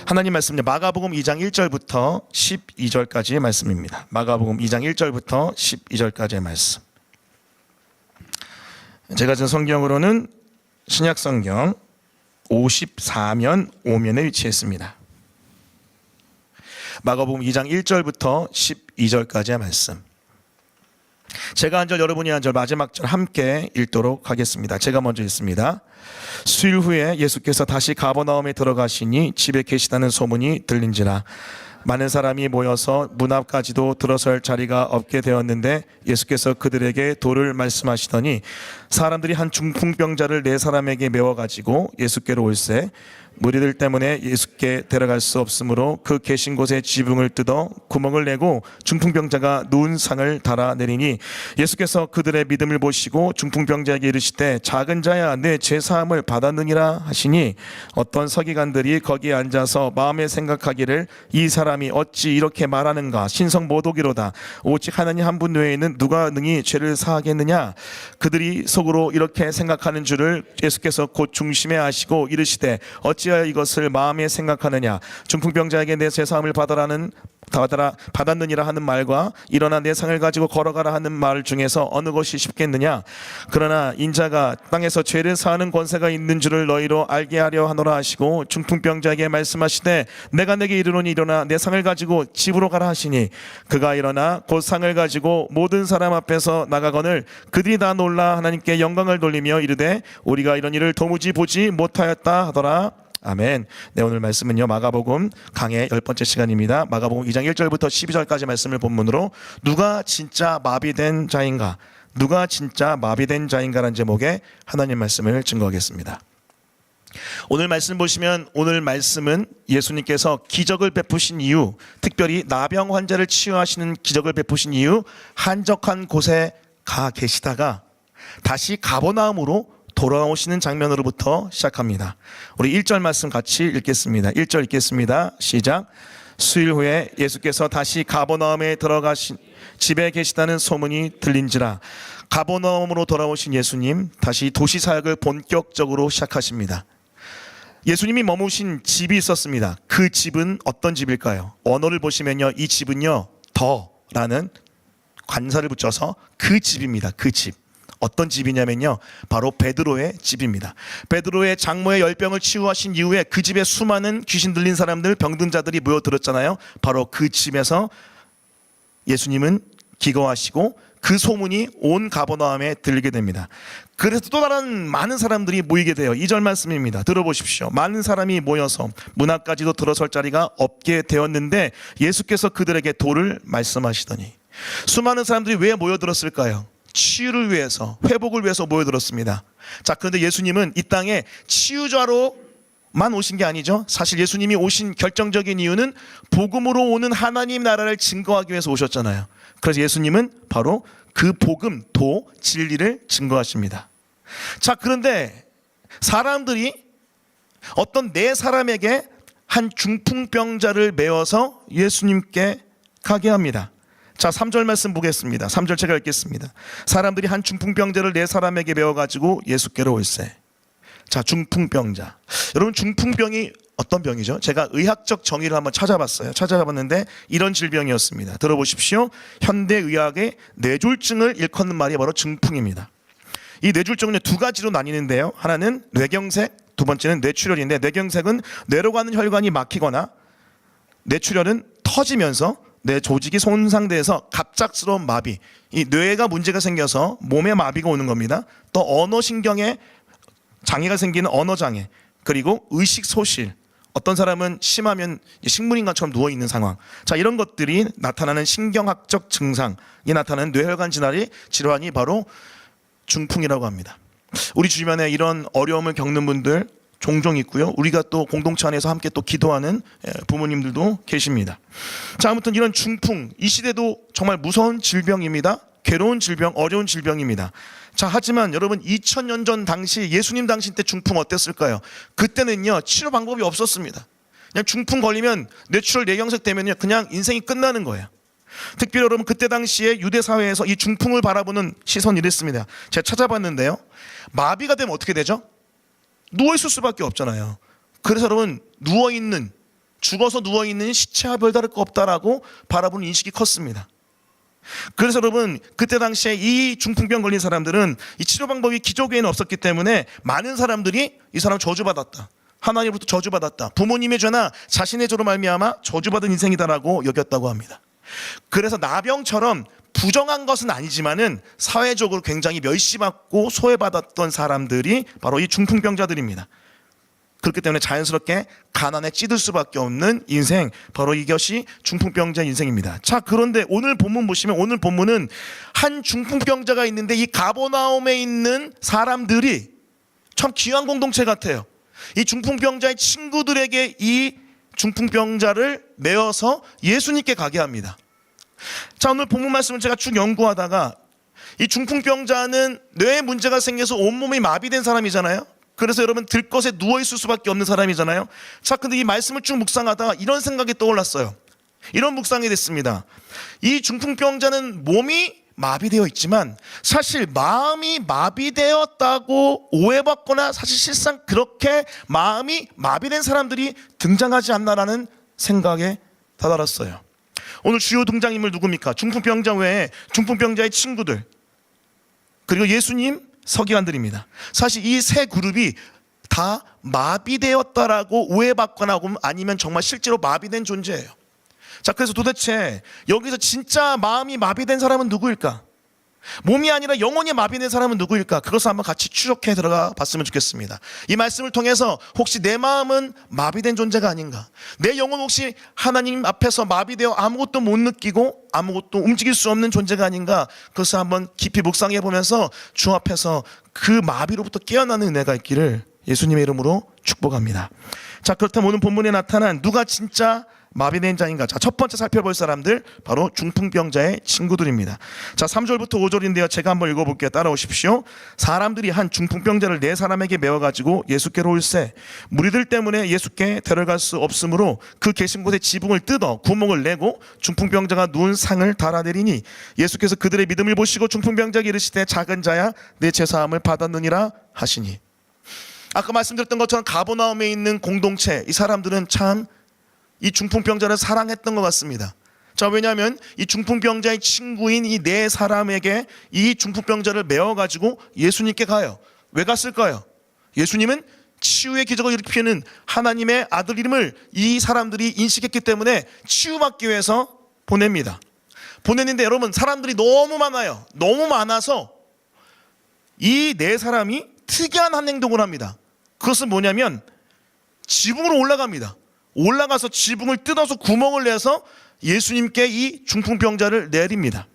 하나님 말씀은요, 마가복음 2장 1절부터 12절까지의 말씀입니다. 마가복음 2장 1절부터 12절까지의 말씀. 제가 전 성경으로는 신약성경 54면 5면에 위치했습니다. 마가복음 2장 1절부터 12절까지의 말씀. 제가 한 절, 여러분이 한 절, 마지막 절 함께 읽도록 하겠습니다. 제가 먼저 읽습니다. 수일 후에 예수께서 다시 가버나움에 들어가시니 집에 계시다는 소문이 들린지라. 많은 사람이 모여서 문 앞까지도 들어설 자리가 없게 되었는데 예수께서 그들에게 도를 말씀하시더니 사람들이 한 중풍병자를 네 사람에게 메워가지고 예수께로 올세. 무리들 때문에 예수께 데려갈 수 없으므로 그 계신 곳에 지붕을 뜯어 구멍을 내고 중풍병자가 누운 상을 달아내리니 예수께서 그들의 믿음을 보시고 중풍병자에게 이르시되 작은 자야 내 죄사함을 받았느니라 하시니 어떤 서기관들이 거기에 앉아서 마음에 생각하기를 이 사람이 어찌 이렇게 말하는가 신성 모독이로다. 오직 하나님 한 분 외에는 누가 능히 죄를 사하겠느냐. 그들이 속으로 이렇게 생각하는 줄을 예수께서 곧 중심에 아시고 이르시되 어찌하여 이것을 마음에 생각하느냐. 중풍병자에게 내 죄사함을 받았느니라 하는 말과 일어나 내 상을 가지고 걸어가라 하는 말 중에서 어느 것이 쉽겠느냐. 그러나 인자가 땅에서 죄를 사하는 권세가 있는 줄을 너희로 알게 하려 하노라 하시고 중풍병자에게 말씀하시되 내가 내게 이르노니 일어나 내 상을 가지고 집으로 가라 하시니 그가 일어나 곧 상을 가지고 모든 사람 앞에서 나가거늘 그들이 다 놀라 하나님께 영광을 돌리며 이르되 우리가 이런 일을 도무지 보지 못하였다 하더라. 아멘. 네, 오늘 말씀은요, 마가복음 강의 10번째 시간입니다. 마가복음 2장 1절부터 12절까지 말씀을 본문으로 누가 진짜 마비된 자인가, 누가 진짜 마비된 자인가라는 제목의 하나님 말씀을 증거하겠습니다. 오늘 말씀 보시면 오늘 말씀은 예수님께서 기적을 베푸신 이유, 특별히 나병 환자를 치유하시는 기적을 베푸신 이유, 한적한 곳에 가 계시다가 다시 가버나움으로 돌아오시는 장면으로부터 시작합니다. 우리 1절 말씀 같이 읽겠습니다. 1절 읽겠습니다. 시작. 수일 후에 예수께서 다시 가버나움에 들어가신 집에 계시다는 소문이 들린지라. 가버나움으로 돌아오신 예수님 다시 도시 사역을 본격적으로 시작하십니다. 예수님이 머무신 집이 있었습니다. 그 집은 어떤 집일까요? 언어를 보시면요, 이 집은요 더라는 관사를 붙여서 그 집입니다. 그 집. 어떤 집이냐면요, 바로 베드로의 집입니다. 베드로의 장모의 열병을 치유하신 이후에 그 집에 수많은 귀신 들린 사람들, 병든 자들이 모여들었잖아요. 바로 그 집에서 예수님은 기거하시고 그 소문이 온 가버나움에 들리게 됩니다. 그래서 또 다른 많은 사람들이 모이게 돼요. 2절 말씀입니다. 들어보십시오. 많은 사람이 모여서 문 앞까지도 들어설 자리가 없게 되었는데 예수께서 그들에게 도를 말씀하시더니. 수많은 사람들이 왜 모여들었을까요? 치유를 위해서, 회복을 위해서 모여들었습니다. 자, 그런데 예수님은 이 땅에 치유자로만 오신 게 아니죠. 사실 예수님이 오신 결정적인 이유는 복음으로 오는 하나님 나라를 증거하기 위해서 오셨잖아요. 그래서 예수님은 바로 그 복음, 도, 진리를 증거하십니다. 자, 그런데 사람들이 어떤 네 사람에게 한 중풍병자를 메워서 예수님께 가게 합니다. 자, 3절 말씀 보겠습니다. 3절 제가 읽겠습니다. 사람들이 한 중풍병자를 네 사람에게 메워가지고 예수께로 올세. 자, 중풍병자. 여러분, 중풍병이 어떤 병이죠? 제가 의학적 정의를 한번 찾아봤는데 이런 질병이었습니다. 들어보십시오. 현대의학의 뇌졸중을 일컫는 말이 바로 중풍입니다. 이 뇌졸중은 두 가지로 나뉘는데요. 하나는 뇌경색, 두 번째는 뇌출혈인데, 뇌경색은 뇌로 가는 혈관이 막히거나 뇌출혈은 터지면서 뇌 조직이 손상돼서 갑작스러운 마비, 이 뇌가 문제가 생겨서 몸에 마비가 오는 겁니다. 또 언어신경에 장애가 생기는 언어장애, 그리고 의식소실, 어떤 사람은 심하면 식물인간처럼 누워있는 상황. 자, 이런 것들이 나타나는 신경학적 증상이 나타나는 뇌혈관 질환이 바로 중풍이라고 합니다. 우리 주변에 이런 어려움을 겪는 분들 종종 있고요. 우리가 또 공동체 안에서 함께 또 기도하는 부모님들도 계십니다. 자, 아무튼 이런 중풍, 이 시대도 정말 무서운 질병입니다. 괴로운 질병, 어려운 질병입니다. 자, 하지만 여러분, 2000년 전 당시, 예수님 당시 때 중풍 어땠을까요? 그때는요, 치료 방법이 없었습니다. 그냥 중풍 걸리면 뇌출혈, 뇌경색 되면요, 그냥 인생이 끝나는 거예요. 특별히 여러분, 그때 당시에 유대 사회에서 이 중풍을 바라보는 시선이 이랬습니다. 제가 찾아봤는데요, 마비가 되면 어떻게 되죠? 누워있을 수밖에 없잖아요. 그래서 여러분, 누워있는 죽어서 누워있는 시체와 별다를 거 없다라고 바라보는 인식이 컸습니다. 그래서 여러분, 그때 당시에 이 중풍병 걸린 사람들은 이 치료 방법이 기적 외에는 없었기 때문에 많은 사람들이 이 사람 저주받았다, 하나님으로부터 저주받았다, 부모님의 죄나 자신의 죄로 말미암아 저주받은 인생이다라고 여겼다고 합니다. 그래서 나병처럼 부정한 것은 아니지만은 사회적으로 굉장히 멸시받고 소외받았던 사람들이 바로 이 중풍병자들입니다. 그렇기 때문에 자연스럽게 가난에 찌들 수밖에 없는 인생, 바로 이것이 중풍병자 인생입니다. 자, 그런데 오늘 본문 보시면, 오늘 본문은 한 중풍병자가 있는데 이 가버나움에 있는 사람들이 참 귀한 공동체 같아요. 이 중풍병자의 친구들에게 이 중풍병자를 메어서 예수님께 가게 합니다. 자, 오늘 본문 말씀을 제가 쭉 연구하다가 이 중풍병자는 뇌에 문제가 생겨서 온몸이 마비된 사람이잖아요. 그래서 여러분, 들것에 누워있을 수밖에 없는 사람이잖아요. 자, 근데 이 말씀을 쭉 묵상하다가 이런 생각이 떠올랐어요. 이런 묵상이 됐습니다. 이 중풍병자는 몸이 마비되어 있지만 사실 마음이 마비되었다고 오해받거나 사실 실상 그렇게 마음이 마비된 사람들이 등장하지 않나라는 생각에 다다랐어요. 오늘 주요 등장인물 누굽니까? 중풍병자 외에 중풍병자의 친구들, 그리고 예수님, 서기관들입니다. 사실 이 세 그룹이 다 마비되었다라고 오해받거나 아니면 정말 실제로 마비된 존재예요. 자, 그래서 도대체 여기서 진짜 마음이 마비된 사람은 누구일까? 몸이 아니라 영혼이 마비된 사람은 누구일까? 그것을 한번 같이 추적해 들어가 봤으면 좋겠습니다. 이 말씀을 통해서 혹시 내 마음은 마비된 존재가 아닌가? 내 영혼 혹시 하나님 앞에서 마비되어 아무것도 못 느끼고 아무것도 움직일 수 없는 존재가 아닌가? 그것을 한번 깊이 묵상해 보면서 주 앞에서 그 마비로부터 깨어나는 은혜가 있기를 예수님의 이름으로 축복합니다. 자, 그렇다면 오늘 본문에 나타난 누가 진짜 마비된 자인가? 자, 첫 번째 살펴볼 사람들, 바로 중풍병자의 친구들입니다. 자, 3절부터 5절인데요. 제가 한번 읽어볼게요. 따라오십시오. 사람들이 한 중풍병자를 네 사람에게 메어가지고 예수께로 올세, 무리들 때문에 예수께 데려갈 수 없으므로 그 계신 곳에 지붕을 뜯어 구멍을 내고 중풍병자가 누운 상을 달아내리니 예수께서 그들의 믿음을 보시고 중풍병자에게 이르시되 작은 자야 내 죄사함을 받았느니라 하시니. 아까 말씀드렸던 것처럼 가버나움에 있는 공동체, 이 사람들은 참 이 중풍병자를 사랑했던 것 같습니다. 자, 왜냐하면 이 중풍병자의 친구인 이 네 사람에게 이 중풍병자를 메어가지고 예수님께 가요. 왜 갔을까요? 예수님은 치유의 기적을 일으키는 하나님의 아들 이름을 이 사람들이 인식했기 때문에 치유받기 위해서 보냅니다. 보냈는데 여러분, 사람들이 너무 많아요. 너무 많아서 이 네 사람이 특이한 한 행동을 합니다. 그것은 뭐냐면 지붕으로 올라갑니다. 올라가서 지붕을 뜯어서 구멍을 내서 예수님께 이 중풍병자를 내립니다.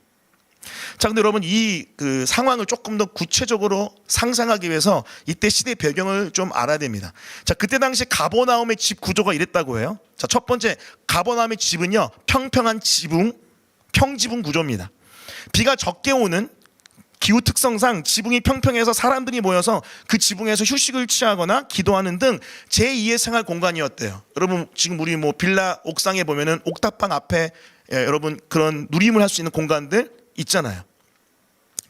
자, 근데 여러분, 이 상황을 조금 더 구체적으로 상상하기 위해서 이때 시대 배경을 좀 알아야 됩니다. 자, 그때 당시 가버나움의 집 구조가 이랬다고 해요. 자, 첫 번째, 가버나움의 집은요, 평평한 지붕, 평지붕 구조입니다. 비가 적게 오는 기후 특성상 지붕이 평평해서 사람들이 모여서 그 지붕에서 휴식을 취하거나 기도하는 등 제2의 생활 공간이었대요. 여러분, 지금 우리 뭐 빌라 옥상에 보면은 옥탑방 앞에 여러분 그런 누림을 할 수 있는 공간들 있잖아요.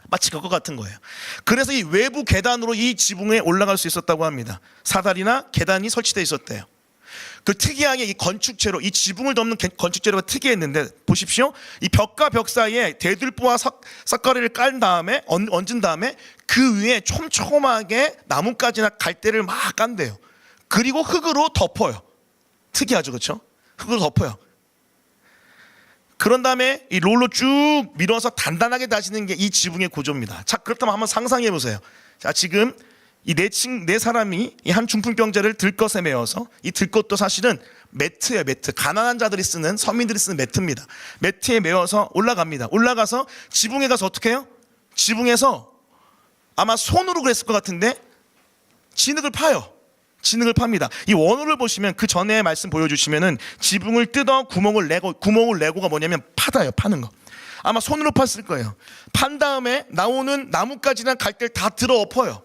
마치 그거 같은 거예요. 그래서 이 외부 계단으로 이 지붕에 올라갈 수 있었다고 합니다. 사다리나 계단이 설치되어 있었대요. 그 특이하게 이 건축재료, 이 지붕을 덮는 건축재료가 특이했는데 보십시오. 이 벽과 벽 사이에 대들보와 삭가리를 깔은 다음에 얹은 다음에 그 위에 촘촘하게 나뭇가지나 갈대를 막 깐대요. 그리고 흙으로 덮어요. 특이하죠, 그렇죠? 흙으로 덮어요. 그런 다음에 이 롤로 쭉 밀어서 단단하게 다지는 게 이 지붕의 구조입니다. 자, 그렇다면 한번 상상해 보세요. 자, 지금 이 네 사람이 이 한 중풍병자를 들것에 메어서, 이 들것도 사실은 매트예요, 매트. 가난한 자들이 쓰는, 서민들이 쓰는 매트입니다. 매트에 메어서 올라갑니다. 올라가서 지붕에 가서 어떻게 해요? 지붕에서 아마 손으로 그랬을 것 같은데 진흙을 파요. 진흙을 팝니다. 이 원어를 보시면 그 전에 말씀 보여주시면은 지붕을 뜯어 구멍을 내고가 뭐냐면 파다요, 파는 거. 아마 손으로 팠을 거예요. 판 다음에 나오는 나뭇가지나 갈대를 다 들어 엎어요.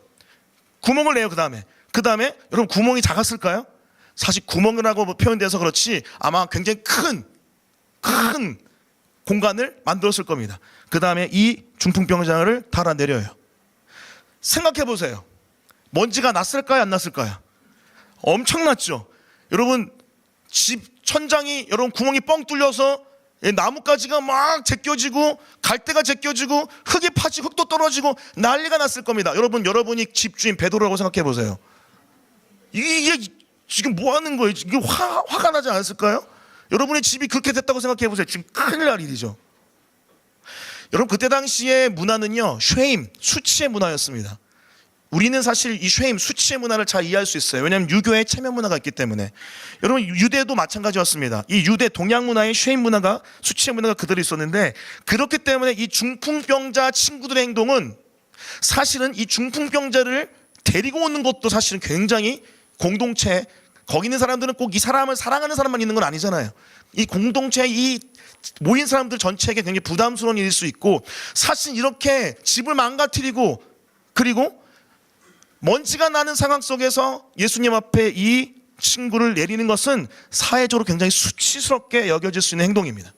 구멍을 내요. 그 다음에 여러분, 구멍이 작았을까요? 사실 구멍이라고 표현돼서 그렇지 아마 굉장히 큰 공간을 만들었을 겁니다. 그 다음에 이 중풍병자를 달아내려요. 생각해 보세요. 먼지가 났을까요, 안 났을까요? 엄청났죠. 여러분, 집 천장이 여러분 구멍이 뻥 뚫려서 나뭇가지가 막 제껴지고 갈대가 제껴지고 흙이 파지고 흙도 떨어지고 난리가 났을 겁니다. 여러분이 집주인 베드로라고 생각해 보세요. 이게 지금 뭐 하는 거예요? 이게 화가 나지 않았을까요? 여러분의 집이 그렇게 됐다고 생각해 보세요. 지금 큰일 날 일이죠. 여러분 그때 당시의 문화는요, 쉐임, 수치의 문화였습니다. 우리는 사실 이 쉐임, 수치의 문화를 잘 이해할 수 있어요. 왜냐하면 유교의 체면 문화가 있기 때문에. 여러분 유대도 마찬가지였습니다. 이 유대 동양 문화의 쉐임 문화가, 수치의 문화가 그대로 있었는데, 그렇기 때문에 이 중풍병자 친구들의 행동은 사실은 이 중풍병자를 데리고 오는 것도 사실은 굉장히 공동체, 거기 있는 사람들은 꼭 이 사람을 사랑하는 사람만 있는 건 아니잖아요. 이 공동체, 이 모인 사람들 전체에게 굉장히 부담스러운 일일 수 있고, 사실 이렇게 집을 망가뜨리고 그리고 먼지가 나는 상황 속에서 예수님 앞에 이 친구를 내리는 것은 사회적으로 굉장히 수치스럽게 여겨질 수 있는 행동입니다.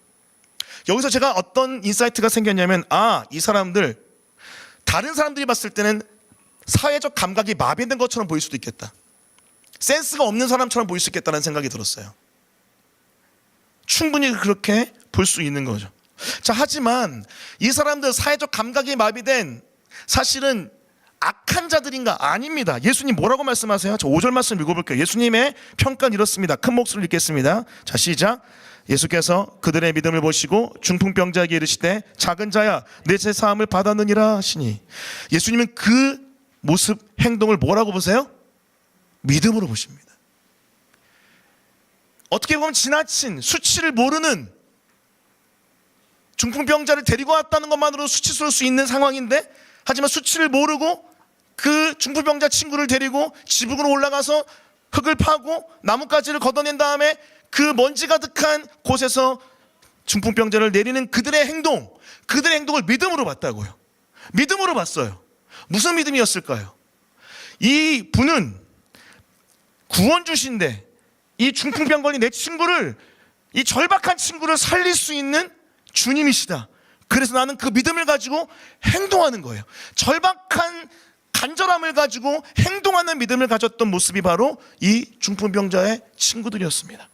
여기서 제가 어떤 인사이트가 생겼냐면, 이 사람들, 다른 사람들이 봤을 때는 사회적 감각이 마비된 것처럼 보일 수도 있겠다. 센스가 없는 사람처럼 보일 수 있겠다는 생각이 들었어요. 충분히 그렇게 볼 수 있는 거죠. 자, 하지만 이 사람들 사회적 감각이 마비된, 사실은 악한 자들인가? 아닙니다. 예수님 뭐라고 말씀하세요? 저 5절 말씀 읽어볼게요. 예수님의 평가는 이렇습니다. 큰 목소리로 읽겠습니다. 자, 시작. 예수께서 그들의 믿음을 보시고 중풍병자에게 이르시되 작은 자야 내 죄사함을 받았느니라 하시니, 예수님은 그 모습, 행동을 뭐라고 보세요? 믿음으로 보십니다. 어떻게 보면 지나친, 수치를 모르는 중풍병자를 데리고 왔다는 것만으로 수치스러울 수 있는 상황인데, 하지만 수치를 모르고 그 중풍병자 친구를 데리고 지붕으로 올라가서 흙을 파고 나뭇가지를 걷어낸 다음에 그 먼지 가득한 곳에서 중풍병자를 내리는 그들의 행동을 믿음으로 봤다고요. 믿음으로 봤어요. 무슨 믿음이었을까요? 이 분은 구원 주신데 이 중풍병 걸린 내 친구를, 이 절박한 친구를 살릴 수 있는 주님이시다. 그래서 나는 그 믿음을 가지고 행동하는 거예요. 절박한 간절함을 가지고 행동하는 믿음을 가졌던 모습이 바로 이 중풍병자의 친구들이었습니다.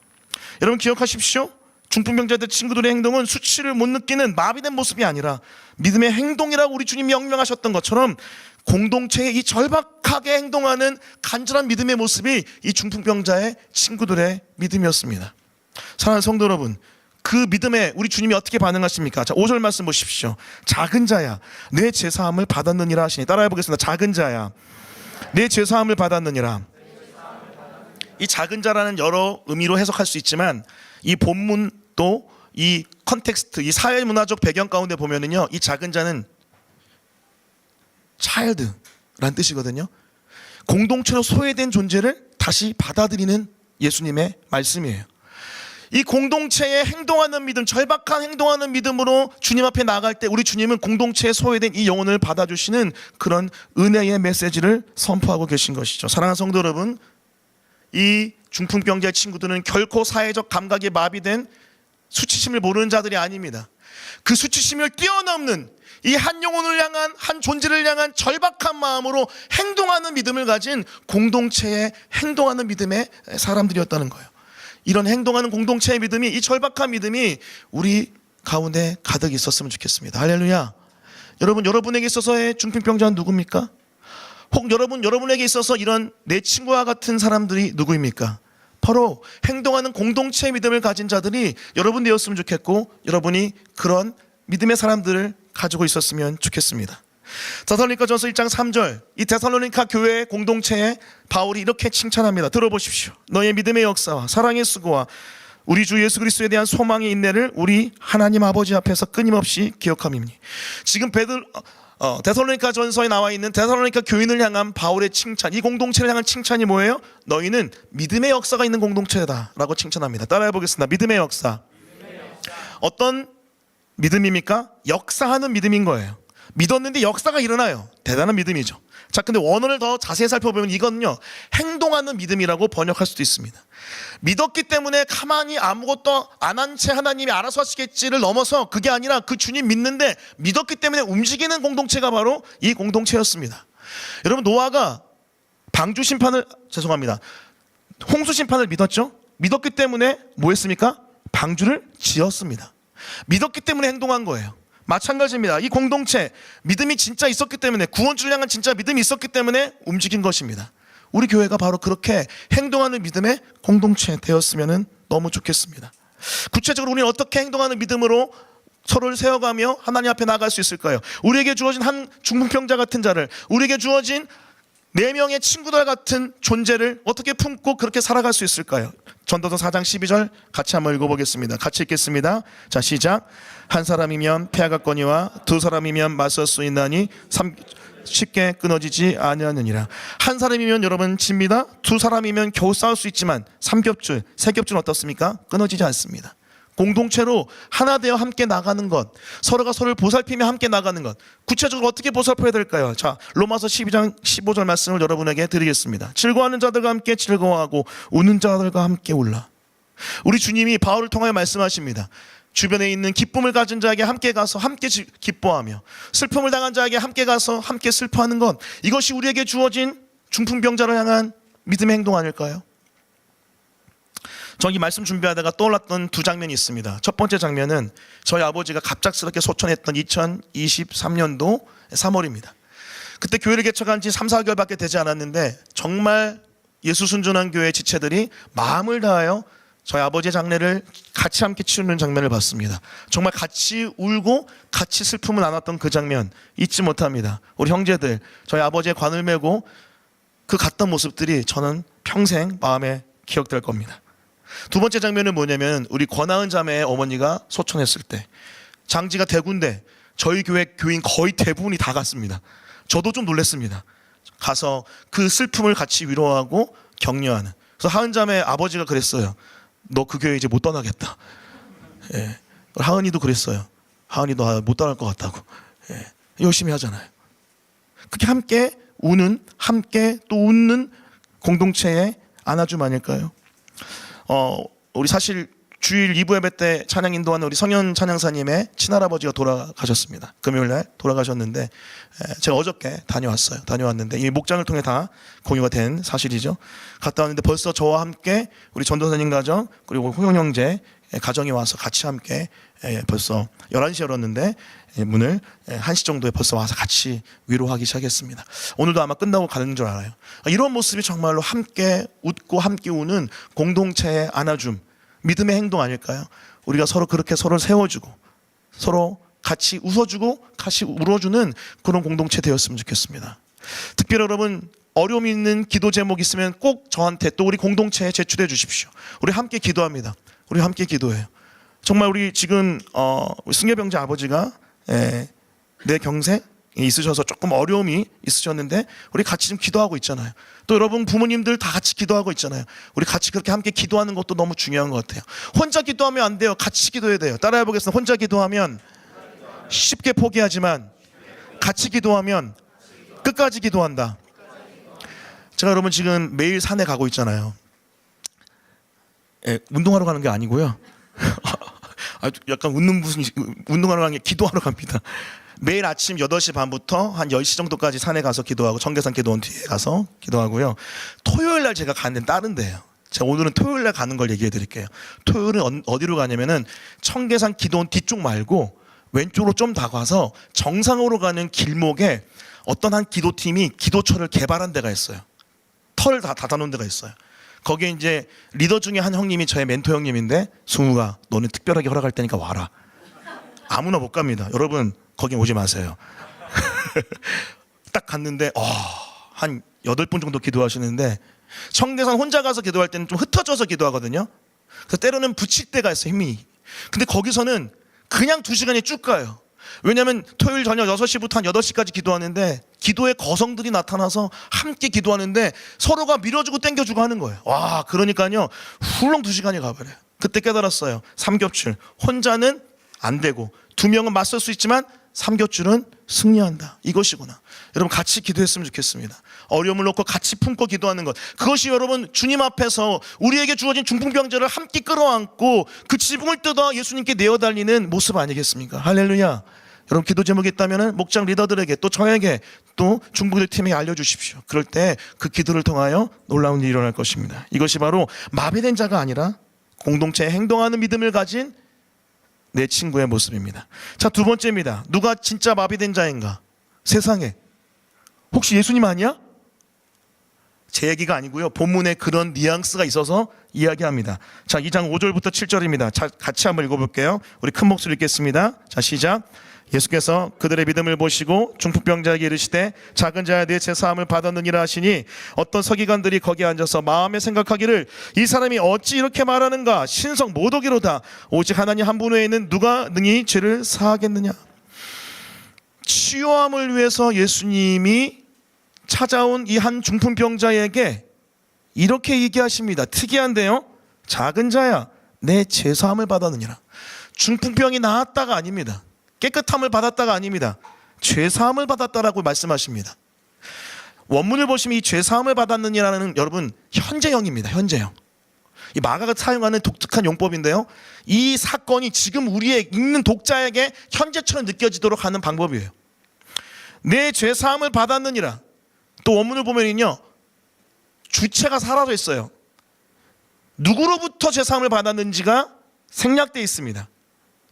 여러분 기억하십시오. 중풍병자들 친구들의 행동은 수치를 못 느끼는 마비된 모습이 아니라 믿음의 행동이라고 우리 주님이 명령하셨던 것처럼, 공동체의 이 절박하게 행동하는 간절한 믿음의 모습이 이 중풍병자의 친구들의 믿음이었습니다. 사랑하는 성도 여러분, 그 믿음에 우리 주님이 어떻게 반응하십니까? 자, 5절 말씀 보십시오. 작은 자야 내 죄사함을 받았느니라 하시니, 따라해 보겠습니다. 작은 자야 내 죄사함을 받았느니라. 이 작은 자라는 여러 의미로 해석할 수 있지만, 이 본문도 이 컨텍스트, 이 사회문화적 배경 가운데 보면은요, 이 작은 자는 child라는 뜻이거든요. 공동체로 소외된 존재를 다시 받아들이는 예수님의 말씀이에요. 이 공동체에 행동하는 믿음, 절박한 행동하는 믿음으로 주님 앞에 나아갈 때 우리 주님은 공동체에 소외된 이 영혼을 받아주시는 그런 은혜의 메시지를 선포하고 계신 것이죠. 사랑하는 성도 여러분, 이 중풍병자의 친구들은 결코 사회적 감각이 마비된 수치심을 모르는 자들이 아닙니다. 그 수치심을 뛰어넘는 이 한 영혼을 향한, 한 존재를 향한 절박한 마음으로 행동하는 믿음을 가진 공동체에 행동하는 믿음의 사람들이었다는 거예요. 이런 행동하는 공동체의 믿음이, 이 절박한 믿음이 우리 가운데 가득 있었으면 좋겠습니다. 할렐루야. 여러분에게 있어서의 중풍병자는 누굽니까? 혹 여러분에게 있어서 이런 내 친구와 같은 사람들이 누구입니까? 바로 행동하는 공동체의 믿음을 가진 자들이 여러분 되었으면 좋겠고, 여러분이 그런 믿음의 사람들을 가지고 있었으면 좋겠습니다. 데살로니가전서 1장 3절, 이 데살로니가 교회 공동체에 바울이 이렇게 칭찬합니다. 들어보십시오. 너의 믿음의 역사와 사랑의 수고와 우리 주 예수 그리스도에 대한 소망의 인내를 우리 하나님 아버지 앞에서 끊임없이 기억함이니. 지금 데살로니가 전서에 나와 있는 데살로니가 교인을 향한 바울의 칭찬, 이 공동체를 향한 칭찬이 뭐예요? 너희는 믿음의 역사가 있는 공동체다 라고 칭찬합니다. 따라해 보겠습니다. 믿음의 역사. 어떤 믿음입니까? 역사하는 믿음인 거예요. 믿었는데 역사가 일어나요. 대단한 믿음이죠. 자, 근데 원어를 더 자세히 살펴보면 이건요, 행동하는 믿음이라고 번역할 수도 있습니다. 믿었기 때문에 가만히 아무것도 안 한 채 하나님이 알아서 하시겠지를 넘어서, 그게 아니라 그 주님 믿는데 믿었기 때문에 움직이는 공동체가 바로 이 공동체였습니다. 여러분, 노아가 홍수 심판을 믿었죠? 믿었기 때문에 뭐 했습니까? 방주를 지었습니다. 믿었기 때문에 행동한 거예요. 마찬가지입니다. 이 공동체 믿음이 진짜 있었기 때문에, 구원주를 향한 진짜 믿음이 있었기 때문에 움직인 것입니다. 우리 교회가 바로 그렇게 행동하는 믿음의 공동체 되었으면 너무 좋겠습니다. 구체적으로 우리는 어떻게 행동하는 믿음으로 서로를 세워가며 하나님 앞에 나아갈 수 있을까요? 우리에게 주어진 한 중풍병자 같은 자를, 우리에게 주어진 4명의 친구들 같은 존재를 어떻게 품고 그렇게 살아갈 수 있을까요? 전도서 4장 12절 같이 한번 읽어보겠습니다. 같이 읽겠습니다. 자, 시작. 한 사람이면 패하겠거니와 두 사람이면 맞설 수 있나니 쉽게 끊어지지 아니하느니라. 한 사람이면 여러분 집니다. 두 사람이면 겨우 싸울 수 있지만 삼겹줄, 세겹줄은 어떻습니까? 끊어지지 않습니다. 공동체로 하나 되어 함께 나가는 것, 서로가 서로를 보살피며 함께 나가는 것, 구체적으로 어떻게 보살펴야 될까요? 자, 로마서 12장 15절 말씀을 여러분에게 드리겠습니다. 즐거워하는 자들과 함께 즐거워하고 우는 자들과 함께 울라. 우리 주님이 바울을 통하여 말씀하십니다. 주변에 있는 기쁨을 가진 자에게 함께 가서 함께 기뻐하며, 슬픔을 당한 자에게 함께 가서 함께 슬퍼하는 것, 이것이 우리에게 주어진 중풍병자를 향한 믿음의 행동 아닐까요? 전 이 말씀 준비하다가 떠올랐던 2장면이 있습니다. 첫 번째 장면은 저희 아버지가 갑작스럽게 소천했던 2023년도 3월입니다. 그때 교회를 개척한 지 3, 4개월밖에 되지 않았는데 정말 예수 순전한 교회 지체들이 마음을 다하여 저희 아버지의 장례를 같이 함께 치르는 장면을 봤습니다. 정말 같이 울고 같이 슬픔을 나눴던 그 장면 잊지 못합니다. 우리 형제들, 저희 아버지의 관을 메고 그 갔던 모습들이 저는 평생 마음에 기억될 겁니다. 두 번째 장면은 뭐냐면, 우리 권하은 자매의 어머니가 소천했을 때, 장지가 대구인데 저희 교회 교인 거의 대부분이 다 갔습니다. 저도 좀 놀랐습니다. 가서 그 슬픔을 같이 위로하고 격려하는. 그래서 하은 자매 아버지가 그랬어요. 너 그 교회 이제 못 떠나겠다. 예. 하은이도 그랬어요. 하은이도 못 떠날 것 같다고. 예. 열심히 하잖아요. 그렇게 함께 우는, 함께 또 웃는 공동체의 안아줌 아닐까요? 우리 사실 주일 2부 예배 때 찬양 인도하는 우리 성현 찬양사님의 친할아버지가 돌아가셨습니다. 금요일날 돌아가셨는데, 제가 어저께 다녀왔는데 이 목장을 통해 다 공유가 된 사실이죠. 갔다 왔는데 벌써 저와 함께 우리 전도사님 가정, 그리고 홍영 형제 가정이 와서 같이 함께, 벌써 11시에 열었는데 문을 1시 정도에 벌써 와서 같이 위로하기 시작했습니다. 오늘도 아마 끝나고 가는 줄 알아요. 이런 모습이 정말로 함께 웃고 함께 우는 공동체의 안아줌, 믿음의 행동 아닐까요? 우리가 서로 그렇게 서로를 세워주고 서로 같이 웃어주고 같이 울어주는 그런 공동체 되었으면 좋겠습니다. 특별히 여러분 어려움 있는 기도 제목 있으면 꼭 저한테 또 우리 공동체에 제출해 주십시오. 우리 함께 기도합니다. 우리 함께 기도해요. 정말 우리 지금 우리 승려병자 아버지가 내 경생에 있으셔서 조금 어려움이 있으셨는데 우리 같이 좀 기도하고 있잖아요. 또 여러분 부모님들 다 같이 기도하고 있잖아요. 우리 같이 그렇게 함께 기도하는 것도 너무 중요한 것 같아요. 혼자 기도하면 안 돼요. 같이 기도해야 돼요. 따라해 보겠습니다. 혼자 기도하면 쉽게 포기하지만 같이 기도하면 끝까지 기도한다. 제가 여러분 지금 매일 산에 가고 있잖아요. 운동하러 가는 게 아니고요. 약간 운동하러 가는 게 기도하러 갑니다. 매일 아침 8시 반부터 한 10시 정도까지 산에 가서 기도하고 청계산 기도원 뒤에 가서 기도하고요. 토요일 날 제가 가는 데는 다른 데예요. 제가 오늘은 토요일 날 가는 걸 얘기해 드릴게요. 토요일은 어디로 가냐면은 청계산 기도원 뒤쪽 말고 왼쪽으로 좀 더 가서 정상으로 가는 길목에 어떤 한 기도팀이 기도처를 개발한 데가 있어요. 털을 다 닫아놓은 데가 있어요. 거기에 이제 리더 중에 한 형님이 저의 멘토 형님인데, 승우가 너는 특별하게 허락할 테니까 와라. 아무나 못 갑니다. 여러분 거기 오지 마세요. 딱 갔는데 한 8분 정도 기도하시는데, 청계산 혼자 가서 기도할 때는 좀 흩어져서 기도하거든요. 그래서 때로는 붙일 때가 있어요, 힘이. 근데 거기서는 그냥 2시간이 쭉 가요. 왜냐하면 토요일 저녁 6시부터 한 8시까지 기도하는데 기도의 거성들이 나타나서 함께 기도하는데 서로가 밀어주고 당겨주고 하는 거예요. 와, 그러니까요 훌렁 2시간이 가버려요. 그때 깨달았어요. 삼겹줄 혼자는 안 되고 2명은 맞설 수 있지만 삼겹줄은 승리한다, 이것이구나. 여러분 같이 기도했으면 좋겠습니다. 어려움을 놓고 같이 품고 기도하는 것, 그것이 여러분 주님 앞에서 우리에게 주어진 중풍병자를 함께 끌어안고 그 지붕을 뜯어 예수님께 내어달리는 모습 아니겠습니까? 할렐루야. 여러분 기도 제목이 있다면 목장 리더들에게 또 저에게 또 중보기도 팀에게 알려주십시오. 그럴 때 그 기도를 통하여 놀라운 일이 일어날 것입니다. 이것이 바로 마비된 자가 아니라 공동체에 행동하는 믿음을 가진 내 친구의 모습입니다. 자, 두 번째입니다. 누가 진짜 마비된 자인가? 세상에. 혹시 예수님 아니야? 제 얘기가 아니고요. 본문에 그런 뉘앙스가 있어서 이야기합니다. 자, 2장 5절부터 7절입니다. 자, 같이 한번 읽어볼게요. 우리 큰 목소리 읽겠습니다. 자, 시작. 예수께서 그들의 믿음을 보시고 중풍병자에게 이르시되 작은 자야 네 제사함을 받았느니라 하시니 어떤 서기관들이 거기에 앉아서 마음에 생각하기를 이 사람이 어찌 이렇게 말하는가? 신성 모독이로다. 오직 하나님 한 분 외에는 누가 능히 죄를 사하겠느냐? 치유함을 위해서 예수님이 찾아온 이 한 중풍병자에게 이렇게 얘기하십니다. 특이한데요. 작은 자야 내 제사함을 받았느니라. 중풍병이 나았다가 아닙니다. 깨끗함을 받았다가 아닙니다. 죄사함을 받았다라고 말씀하십니다. 원문을 보시면 이 죄사함을 받았느니라는 여러분 현재형입니다. 현재형. 이 마가가 사용하는 독특한 용법인데요. 이 사건이 지금 우리의 읽는 독자에게 현재처럼 느껴지도록 하는 방법이에요. 내 죄사함을 받았느니라. 또 원문을 보면요. 주체가 사라져 있어요. 누구로부터 죄사함을 받았는지가 생략되어 있습니다.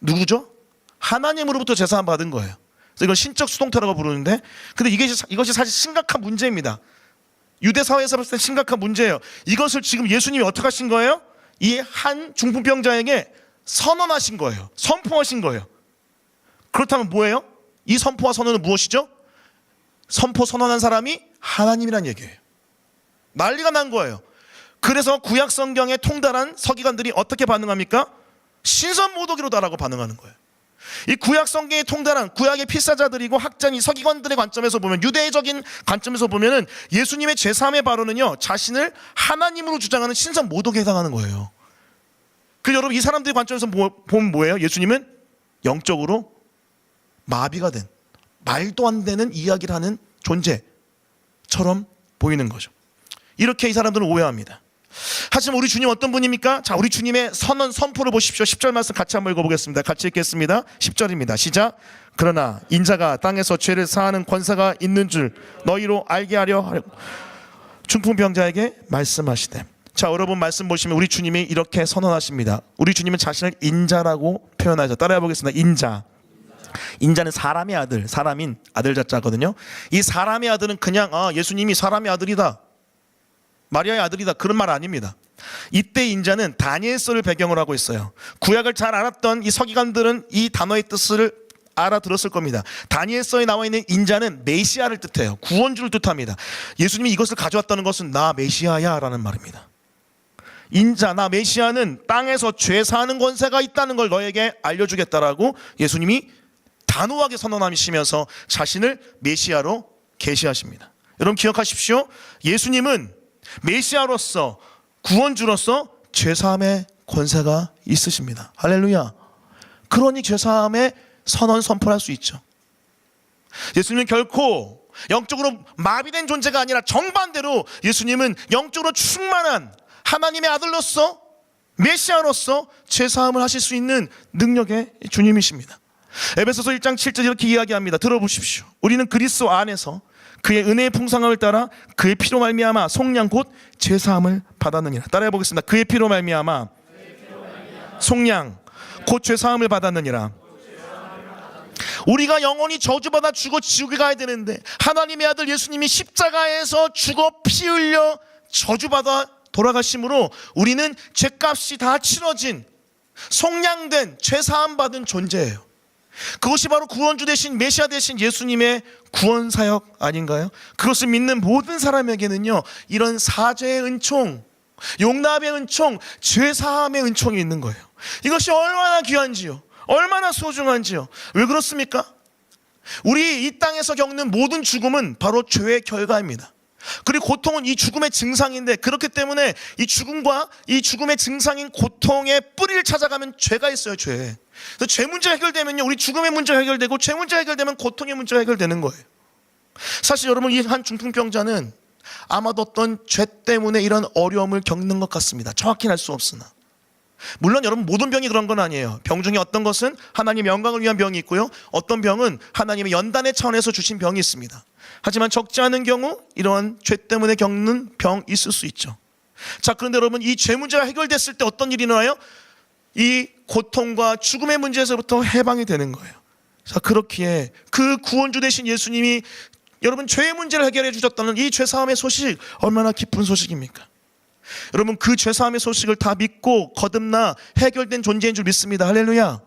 누구죠? 하나님으로부터 제사함 받은 거예요. 그래서 이걸 신적 수동태라고 부르는데, 근데 이것이 사실 심각한 문제입니다. 유대 사회에서 봤을 때 심각한 문제예요. 이것을 지금 예수님이 어떻게 하신 거예요? 이 한 중풍병자에게 선언하신 거예요. 선포하신 거예요. 그렇다면 뭐예요? 이 선포와 선언은 무엇이죠? 선포 선언한 사람이 하나님이란 얘기예요. 난리가 난 거예요. 그래서 구약 성경에 통달한 서기관들이 어떻게 반응합니까? 신선모독이로다라고 반응하는 거예요. 이 구약 성경에 통달한 구약의 필사자들이고 학자인 이 서기관들의 관점에서 보면, 유대적인 관점에서 보면은 예수님의 제사함의 발언은요, 자신을 하나님으로 주장하는 신선 모독에 해당하는 거예요. 그 여러분, 이 사람들의 관점에서 보면 뭐예요? 예수님은 영적으로 마비가 된, 말도 안 되는 이야기를 하는 존재처럼 보이는 거죠. 이렇게 이 사람들은 오해합니다. 하지만 우리 주님 어떤 분입니까? 자, 우리 주님의 선언 선포를 보십시오. 10절 말씀 같이 한번 읽어보겠습니다. 같이 읽겠습니다. 10절입니다. 시작. 그러나 인자가 땅에서 죄를 사하는 권세가 있는 줄 너희로 알게 하려 중풍병자에게 말씀하시되. 자, 여러분 말씀 보시면 우리 주님이 이렇게 선언하십니다. 우리 주님은 자신을 인자라고 표현하죠. 따라해 보겠습니다. 인자. 인자는 사람의 아들, 사람인 아들 자자거든요. 이 사람의 아들은 그냥 예수님이 사람의 아들이다, 마리아의 아들이다, 그런 말 아닙니다. 이때 인자는 다니엘서를 배경으로 하고 있어요. 구약을 잘 알았던 이 서기관들은 이 단어의 뜻을 알아들었을 겁니다. 다니엘서에 나와 있는 인자는 메시아를 뜻해요. 구원주를 뜻합니다. 예수님이 이것을 가져왔다는 것은 나 메시아야 라는 말입니다. 인자, 나 메시아는 땅에서 죄 사하는 권세가 있다는 걸 너에게 알려주겠다라고 예수님이 단호하게 선언하시면서 자신을 메시아로 계시하십니다. 여러분 기억하십시오. 예수님은 메시아로서, 구원주로서 죄사함의 권세가 있으십니다. 할렐루야. 그러니 죄사함의 선언 선포할 수 있죠. 예수님은 결코 영적으로 마비된 존재가 아니라 정반대로 예수님은 영적으로 충만한 하나님의 아들로서, 메시아로서 죄사함을 하실 수 있는 능력의 주님이십니다. 에베소서 1장 7절 이렇게 이야기합니다. 들어보십시오. 우리는 그리스도 안에서 그의 은혜의 풍성함을 따라 그의 피로 말미암아 속량 곧 죄사함을 받았느니라. 따라해 보겠습니다. 그의 피로 말미암아 속량 곧 죄사함을 받았느니라. 우리가 영원히 저주받아 죽어 지옥에 가야 되는데 하나님의 아들 예수님이 십자가에서 죽어 피 흘려 저주받아 돌아가심으로 우리는 죄값이 다 치러진, 속량된, 죄사함 받은 존재예요. 그것이 바로 구원주 되신, 메시아 되신 예수님의 구원 사역 아닌가요? 그것을 믿는 모든 사람에게는요, 이런 사죄의 은총, 용납의 은총, 죄사함의 은총이 있는 거예요. 이것이 얼마나 귀한지요, 얼마나 소중한지요. 왜 그렇습니까? 우리 이 땅에서 겪는 모든 죽음은 바로 죄의 결과입니다. 그리고 고통은 이 죽음의 증상인데, 그렇기 때문에 이 죽음과 이 죽음의 증상인 고통의 뿌리를 찾아가면 죄가 있어요. 죄. 그래서 죄 문제가 해결되면요, 우리 죽음의 문제가 해결되고, 죄 문제가 해결되면 고통의 문제가 해결되는 거예요. 사실 여러분, 이 한 중풍병자는 아마도 어떤 죄 때문에 이런 어려움을 겪는 것 같습니다. 정확히는 알 수 없으나 물론 여러분 모든 병이 그런 건 아니에요. 병 중에 어떤 것은 하나님의 영광을 위한 병이 있고요, 어떤 병은 하나님의 연단의 차원에서 주신 병이 있습니다. 하지만 적지 않은 경우 이러한 죄 때문에 겪는 병 있을 수 있죠. 자, 그런데 여러분, 이 죄 문제가 해결됐을 때 어떤 일이 일어나요? 이 고통과 죽음의 문제에서부터 해방이 되는 거예요. 자, 그렇기에 그 구원주 되신 예수님이 여러분 죄의 문제를 해결해 주셨다는 이 죄사함의 소식, 얼마나 기쁜 소식입니까? 여러분, 그 죄사함의 소식을 다 믿고 거듭나 해결된 존재인 줄 믿습니다. 할렐루야.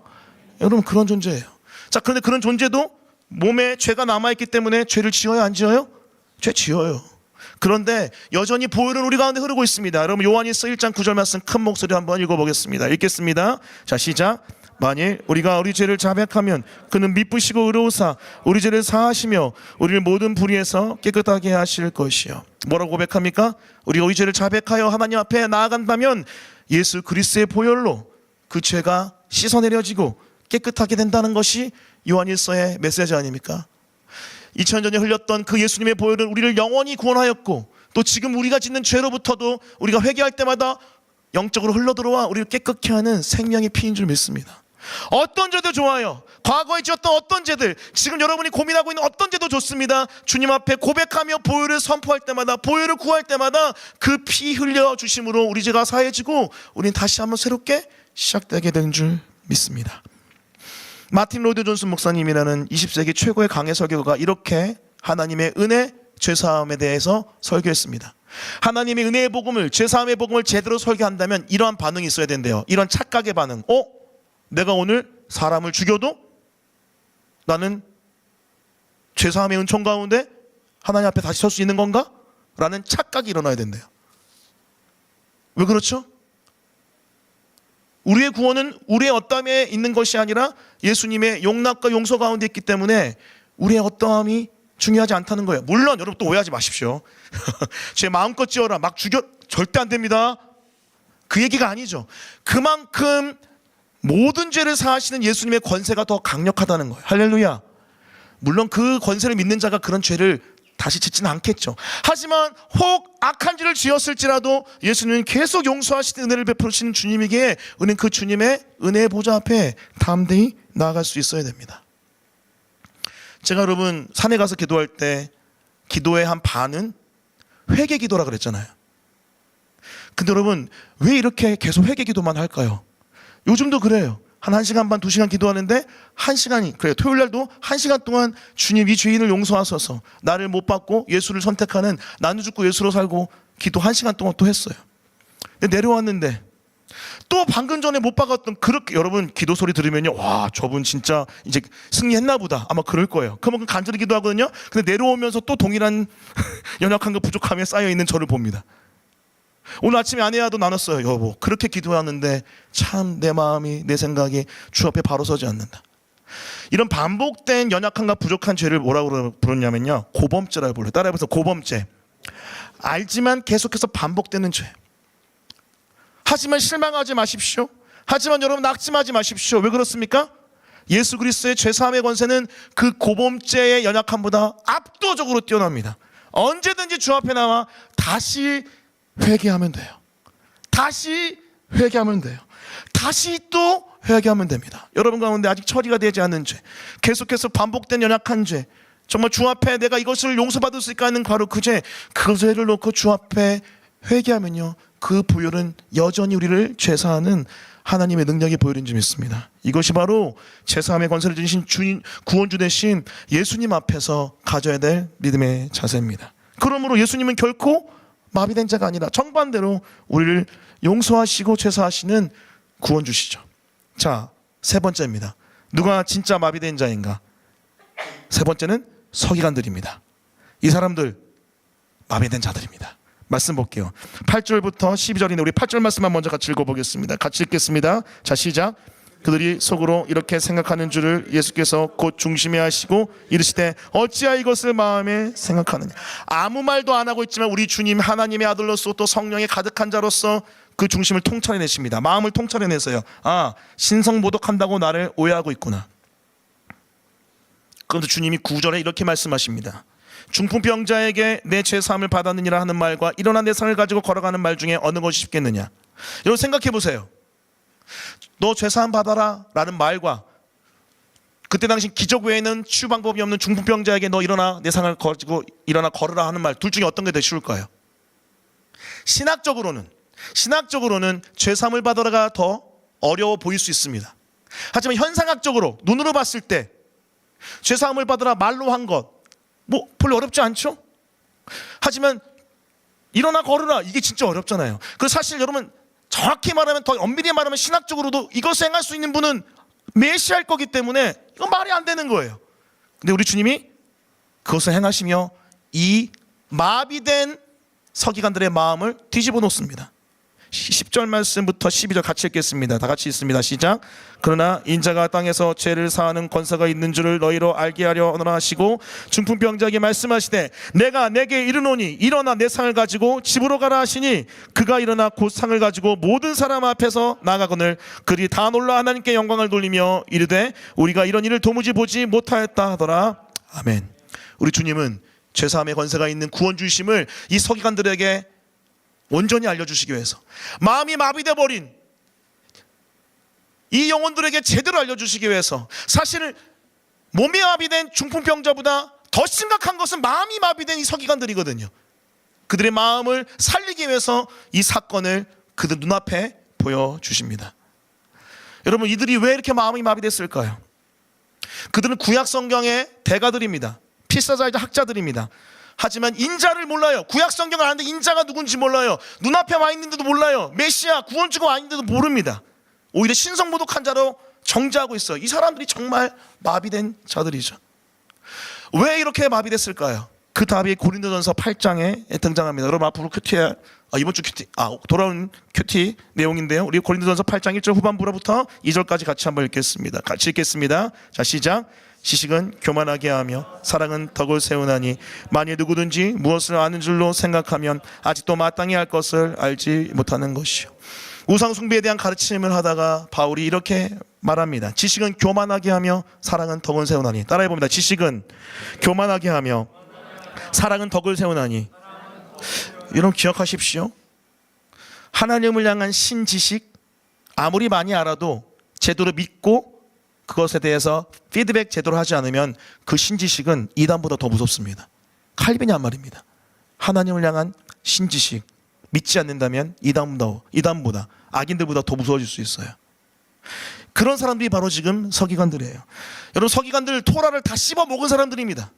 여러분, 그런 존재예요. 자, 그런데 그런 존재도 몸에 죄가 남아있기 때문에 죄를 지어요, 안 지어요? 죄 지어요. 그런데 여전히 보혈은 우리 가운데 흐르고 있습니다. 여러분, 요한일서 1장 9절 말씀 큰 목소리로 한번 읽어보겠습니다. 읽겠습니다. 자, 시작. 만일 우리가 우리 죄를 자백하면 그는 미쁘시고 의로우사 우리 죄를 사하시며 우리를 모든 불의에서 깨끗하게 하실 것이요. 뭐라고 고백합니까? 우리가 우리 죄를 자백하여 하나님 앞에 나아간다면 예수 그리스도의 보혈로 그 죄가 씻어내려지고 깨끗하게 된다는 것이 요한일서의 메시지 아닙니까? 2000년에 흘렸던 그 예수님의 보혈은 우리를 영원히 구원하였고, 또 지금 우리가 짓는 죄로부터도 우리가 회개할 때마다 영적으로 흘러들어와 우리를 깨끗게 하는 생명의 피인 줄 믿습니다. 어떤 죄도 좋아요. 과거에 지었던 어떤 죄들, 지금 여러분이 고민하고 있는 어떤 죄도 좋습니다. 주님 앞에 고백하며 보혈을 선포할 때마다, 보혈을 구할 때마다 그 피 흘려주심으로 우리 죄가 사해지고 우리는 다시 한번 새롭게 시작되게 된 줄 믿습니다. 마틴 로이드 존슨 목사님이라는 20세기 최고의 강해 설교가 이렇게 하나님의 은혜, 죄사함에 대해서 설교했습니다. 하나님의 은혜의 복음을, 죄사함의 복음을 제대로 설교한다면 이러한 반응이 있어야 된대요. 이런 착각의 반응. 내가 오늘 사람을 죽여도 나는 죄사함의 은총 가운데 하나님 앞에 다시 설 수 있는 건가? 라는 착각이 일어나야 된대요. 왜 그렇죠? 우리의 구원은 우리의 어떠함에 있는 것이 아니라 예수님의 용납과 용서 가운데 있기 때문에 우리의 어떠함이 중요하지 않다는 거예요. 물론 여러분 또 오해하지 마십시오. 죄 마음껏 지어라, 막 죽여, 절대 안 됩니다. 그 얘기가 아니죠. 그만큼 모든 죄를 사하시는 예수님의 권세가 더 강력하다는 거예요. 할렐루야. 물론 그 권세를 믿는 자가 그런 죄를 다시 짓지는 않겠죠. 하지만 혹 악한 죄를 지었을지라도 예수님은 계속 용서하시는 은혜를 베푸시는 주님이기에 우리는 그 주님의 은혜의 보좌 앞에 담대히 나아갈 수 있어야 됩니다. 제가 여러분 산에 가서 기도할 때 기도의 한 반은 회개 기도라 그랬잖아요. 근데 여러분 왜 이렇게 계속 회개 기도만 할까요? 요즘도 그래요. 한 1시간 반, 2시간 기도하는데 1시간이, 그래요, 토요일 날도 1시간 동안 주님 이 죄인을 용서하소서, 나를 못 받고 예수를 선택하는, 나는 죽고 예수로 살고, 기도 1시간 동안 또 했어요. 근데 내려왔는데 또 방금 전에 못 박았던, 그렇게 여러분 기도 소리 들으면요, 와, 저분 진짜 이제 승리했나 보다, 아마 그럴 거예요. 그만큼 간절히 기도하거든요. 근데 내려오면서 또 동일한 연약한 거, 부족함에 쌓여있는 저를 봅니다. 오늘 아침에 아내와도 나눴어요. 여보, 그렇게 기도하는데 참 내 마음이, 내 생각이 주 앞에 바로 서지 않는다. 이런 반복된 연약함과 부족한 죄를 뭐라고 부르냐면요, 고범죄라고 불러요. 따라해보세요. 고범죄. 알지만 계속해서 반복되는 죄. 하지만 실망하지 마십시오. 하지만 여러분 낙심하지 마십시오. 왜 그렇습니까? 예수 그리스도의 죄사함의 권세는 그 고범죄의 연약함보다 압도적으로 뛰어납니다. 언제든지 주 앞에 나와 다시 회개하면 돼요. 다시 회개하면 돼요. 다시 또 회개하면 됩니다. 여러분 가운데 아직 처리가 되지 않은 죄, 계속해서 반복된 연약한 죄, 정말 주 앞에 내가 이것을 용서받을 수 있을까 하는 바로 그 죄, 그 죄를 놓고 주 앞에 회개하면요, 그 보혈은 여전히 우리를 죄사하는 하나님의 능력이 보혈인 줄 믿습니다. 이것이 바로 죄사함의 권세를 주신 주인, 구원주 되신 예수님 앞에서 가져야 될 믿음의 자세입니다. 그러므로 예수님은 결코 마비된 자가 아니라 정반대로 우리를 용서하시고 죄사하시는 구원주시죠. 자, 세 번째입니다. 누가 진짜 마비된 자인가? 세 번째는 서기관들입니다. 이 사람들 마비된 자들입니다. 말씀 볼게요. 8절부터 12절인데 우리 8절 말씀만 먼저 같이 읽어보겠습니다. 같이 읽겠습니다. 자, 시작. 그들이 속으로 이렇게 생각하는 줄을 예수께서 곧 중심에 하시고 이르시되 어찌하여 이것을 마음에 생각하느냐. 아무 말도 안 하고 있지만 우리 주님 하나님의 아들로서 또 성령에 가득한 자로서 그 중심을 통찰해내십니다. 마음을 통찰해내서요, 아, 신성모독한다고 나를 오해하고 있구나. 그런데 주님이 9절에 이렇게 말씀하십니다. 중풍병자에게 내 죄사함을 받았느니라 하는 말과 일어나 내 상을 가지고 걸어가는 말 중에 어느 것이 쉽겠느냐. 여러분 생각해 보세요. 너 죄사함 받아라 라는 말과 그때 당시 기적 외에는 치유 방법이 없는 중풍병자에게 너 일어나 내 상을 가지고 일어나 걸으라 하는 말, 둘 중에 어떤 게 더 쉬울까요? 신학적으로는 죄사함을 받아라가 더 어려워 보일 수 있습니다. 하지만 현상학적으로 눈으로 봤을 때 죄사함을 받으라 말로 한 것 뭐 별로 어렵지 않죠? 하지만 일어나 걸으라 이게 진짜 어렵잖아요. 그래서 사실 여러분 정확히 말하면, 더 엄밀히 말하면 신학적으로도 이것을 행할 수 있는 분은 메시아일 거기 때문에 이건 말이 안 되는 거예요. 근데 우리 주님이 그것을 행하시며 이 마비된 서기관들의 마음을 뒤집어 놓습니다. 10절 말씀부터 12절 같이 읽겠습니다. 다 같이 읽습니다. 시작. 그러나 인자가 땅에서 죄를 사하는 권세가 있는 줄을 너희로 알게 하려 하노라 하시고 중풍병자에게 말씀하시되 내가 내게 이르노니 일어나 내 상을 가지고 집으로 가라 하시니 그가 일어나 곧 상을 가지고 모든 사람 앞에서 나가거늘 그들이 다 놀라 하나님께 영광을 돌리며 이르되 우리가 이런 일을 도무지 보지 못하였다 하더라. 아멘. 우리 주님은 죄사함의 권세가 있는 구원주심을 이 서기관들에게 온전히 알려주시기 위해서, 마음이 마비돼 버린 이 영혼들에게 제대로 알려주시기 위해서, 사실 몸이 마비된 중풍병자보다 더 심각한 것은 마음이 마비된 이 서기관들이거든요. 그들의 마음을 살리기 위해서 이 사건을 그들 눈앞에 보여주십니다. 여러분, 이들이 왜 이렇게 마음이 마비됐을까요? 그들은 구약 성경의 대가들입니다. 필사자이자 학자들입니다. 하지만 인자를 몰라요. 구약 성경을 아는데 인자가 누군지 몰라요. 눈앞에 와 있는데도 몰라요. 메시아 구원주가 아닌데도 모릅니다. 오히려 신성모독한 자로 정죄하고 있어요. 이 사람들이 정말 마비된 자들이죠. 왜 이렇게 마비됐을까요? 그 답이 고린도전서 8장에 등장합니다. 여러분 앞으로 큐티에 이번 주 큐티 돌아온 큐티 내용인데요. 우리 고린도전서 8장 1절 후반부로부터 2절까지 같이 한번 읽겠습니다. 같이 읽겠습니다. 자, 시작. 지식은 교만하게 하며 사랑은 덕을 세우나니 만일 누구든지 무엇을 아는 줄로 생각하면 아직도 마땅히 할 것을 알지 못하는 것이요. 우상 숭배에 대한 가르침을 하다가 바울이 이렇게 말합니다. 지식은 교만하게 하며 사랑은 덕을 세우나니. 따라해 봅니다. 지식은 교만하게 하며 사랑은 덕을 세우나니. 여러분 기억하십시오. 하나님을 향한 신지식, 아무리 많이 알아도 제대로 믿고 그것에 대해서 피드백 제대로 하지 않으면 그 신지식은 이단보다 더 무섭습니다. 칼빈이 한 말입니다. 하나님을 향한 신지식, 믿지 않는다면 이단보다 악인들보다 더 무서워질 수 있어요. 그런 사람들이 바로 지금 서기관들이에요. 여러분, 서기관들 토라를 다 씹어 먹은 사람들입니다.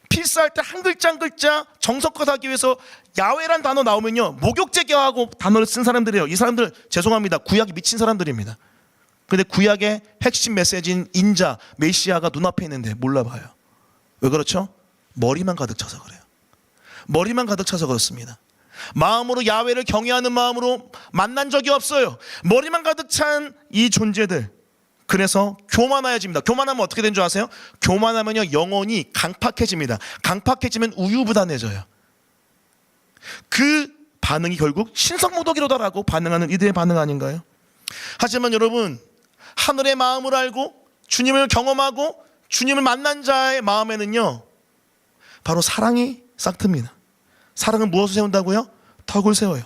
필사할 때 한 글자 한 글자 정석껏 하기 위해서 야훼란 단어 나오면요 목욕제기하고 단어를 쓴 사람들이에요. 이 사람들 죄송합니다. 구약이 미친 사람들입니다. 근데 구약의 핵심 메시지인 인자, 메시아가 눈앞에 있는데 몰라봐요. 왜 그렇죠? 머리만 가득 차서 그래요. 머리만 가득 차서 그렇습니다. 마음으로 야훼를 경외하는 마음으로 만난 적이 없어요. 머리만 가득 찬 이 존재들. 그래서 교만해집니다. 교만하면 어떻게 되는 줄 아세요? 교만하면요 영혼이 강팍해집니다. 강팍해지면 우유부단해져요. 그 반응이 결국 신성모독이로다라고 반응하는 이들의 반응 아닌가요? 하지만 여러분, 하늘의 마음을 알고 주님을 경험하고 주님을 만난 자의 마음에는요 바로 사랑이 싹틉니다. 사랑은 무엇을 세운다고요? 덕을 세워요.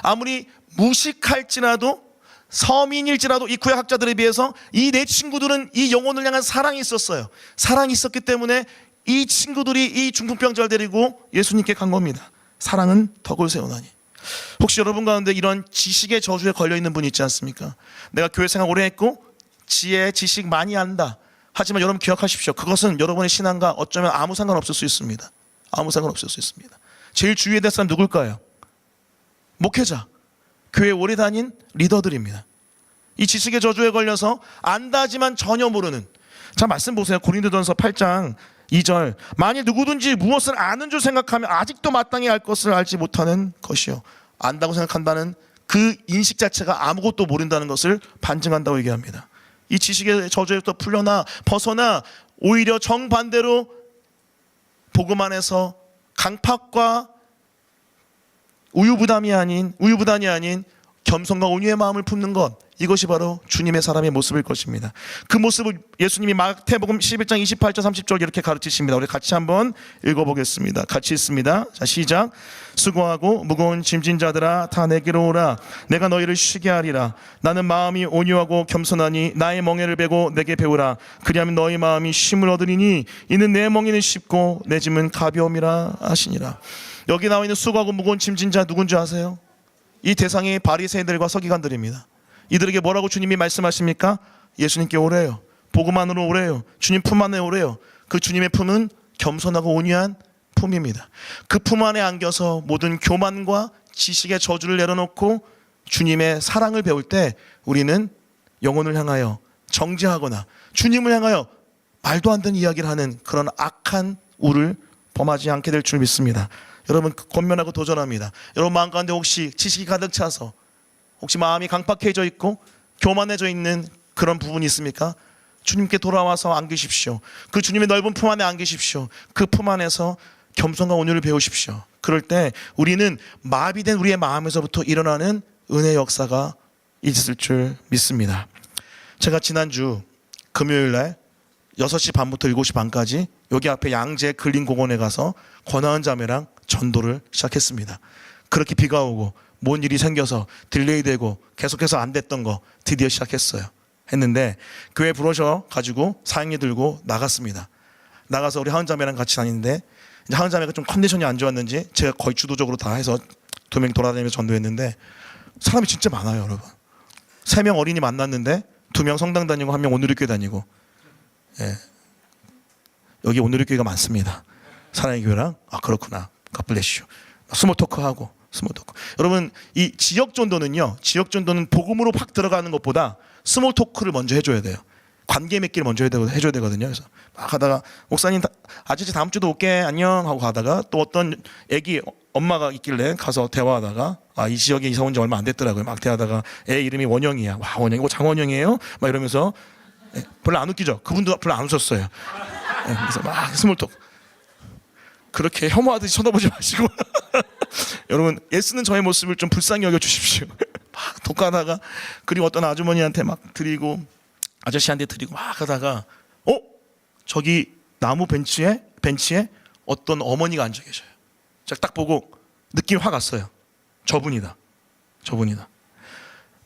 아무리 무식할지라도 서민일지라도 이 구약학자들에 비해서 이 내 친구들은 이 영혼을 향한 사랑이 있었어요. 사랑이 있었기 때문에 이 친구들이 이 중풍병자를 데리고 예수님께 간 겁니다. 사랑은 덕을 세우나니. 혹시 여러분 가운데 이런 지식의 저주에 걸려있는 분이 있지 않습니까? 내가 교회 생활 오래 했고 지혜, 지식 많이 안다. 하지만 여러분 기억하십시오. 그것은 여러분의 신앙과 어쩌면 아무 상관없을 수 있습니다. 아무 상관없을 수 있습니다. 제일 주의해야 될 사람 누굴까요? 목회자, 교회 오래 다닌 리더들입니다. 이 지식의 저주에 걸려서 안다지만 전혀 모르는. 자, 말씀 보세요. 고린도전서 8장 2절. 만일 누구든지 무엇을 아는 줄 생각하면 아직도 마땅히 알 것을 알지 못하는 것이요. 안다고 생각한다는 그 인식 자체가 아무것도 모른다는 것을 반증한다고 얘기합니다. 이 지식의 저주에부터 벗어나 오히려 정반대로 복음 안에서 강팍과 우유부단이 아닌 겸손과 온유의 마음을 품는 것, 이것이 바로 주님의 사람의 모습일 것입니다. 그 모습을 예수님이 마태복음 11장 28절 30절 이렇게 가르치십니다. 우리 같이 한번 읽어보겠습니다. 같이 읽습니다. 자, 시작. 수고하고 무거운 짐진 자들아 다 내게로 오라. 내가 너희를 쉬게 하리라. 나는 마음이 온유하고 겸손하니 나의 멍에를 베고 내게 배우라. 그리하면 너희 마음이 쉼을 얻으리니 이는 내 멍에는 쉽고 내 짐은 가벼움이라 하시니라. 여기 나와 있는 수고하고 무거운 짐진 자 누군지 아세요? 이 대상이 바리새인들과 서기관들입니다. 이들에게 뭐라고 주님이 말씀하십니까? 예수님께 오래요. 복음 안으로 오래요. 주님 품 안에 오래요. 그 주님의 품은 겸손하고 온유한 품입니다. 그 품 안에 안겨서 모든 교만과 지식의 저주를 내려놓고 주님의 사랑을 배울 때 우리는 영혼을 향하여 정죄하거나 주님을 향하여 말도 안 되는 이야기를 하는 그런 악한 우를 범하지 않게 될 줄 믿습니다. 여러분 권면하고 도전합니다. 여러분 마음 가운데 혹시 지식이 가득 차서 혹시 마음이 강팍해져 있고 교만해져 있는 그런 부분이 있습니까? 주님께 돌아와서 안기십시오. 그 주님의 넓은 품 안에 안기십시오. 그 품 안에서 겸손과 온유를 배우십시오. 그럴 때 우리는 마비된 우리의 마음에서부터 일어나는 은혜의 역사가 있을 줄 믿습니다. 제가 지난주 금요일 날 6시 반부터 7시 반까지 여기 앞에 양재 근린공원에 가서 권하은 자매랑 전도를 시작했습니다. 그렇게 비가 오고 뭔 일이 생겨서 딜레이 되고 계속해서 안 됐던 거 드디어 시작했어요. 했는데 교회 부르셔 가지고 사행리 들고 나갔습니다. 나가서 우리 하은 자매랑 같이 다니는데 이제 하은 자매가 좀 컨디션이 안 좋았는지 제가 거의 주도적으로 다 해서 2명 돌아다니면서 전도했는데 사람이 진짜 많아요, 여러분. 3명 어린이 만났는데 2명 성당 다니고 1명 온누리교회 다니고. 예. 여기 온누리교회가 많습니다. 사랑의 교회랑. 아 그렇구나. 갓블레시오. 스몰 토크하고 스몰 토크. 여러분 이 지역 전도는요. 지역 전도는 복음으로 확 들어가는 것보다 스몰 토크를 먼저 해줘야 돼요. 관계 맺기를 먼저 해줘야 되거든요. 그래서 막 하다가 목사님 아저씨 다음 주도 올게 안녕 하고 가다가 또 어떤 애기 엄마가 있길래 가서 대화하다가 아 이 지역에 이사 온 지 얼마 안 됐더라고요. 막 대화하다가 애 이름이 원영이야. 와 원영이고 장원영이에요? 막 이러면서 별로 안 웃기죠. 그분도 별로 안 웃었어요. 그래서 막 스몰 토크. 그렇게 혐오하듯이 쳐다보지 마시고 여러분 애쓰는 저의 모습을 좀 불쌍히 여겨주십시오. 막 독하다가 그리고 어떤 아주머니한테 막 드리고 아저씨한테 드리고 막 하다가 저기 나무 벤치에 어떤 어머니가 앉아 계셔요. 제가 딱 보고 느낌이 확 왔어요. 저분이다.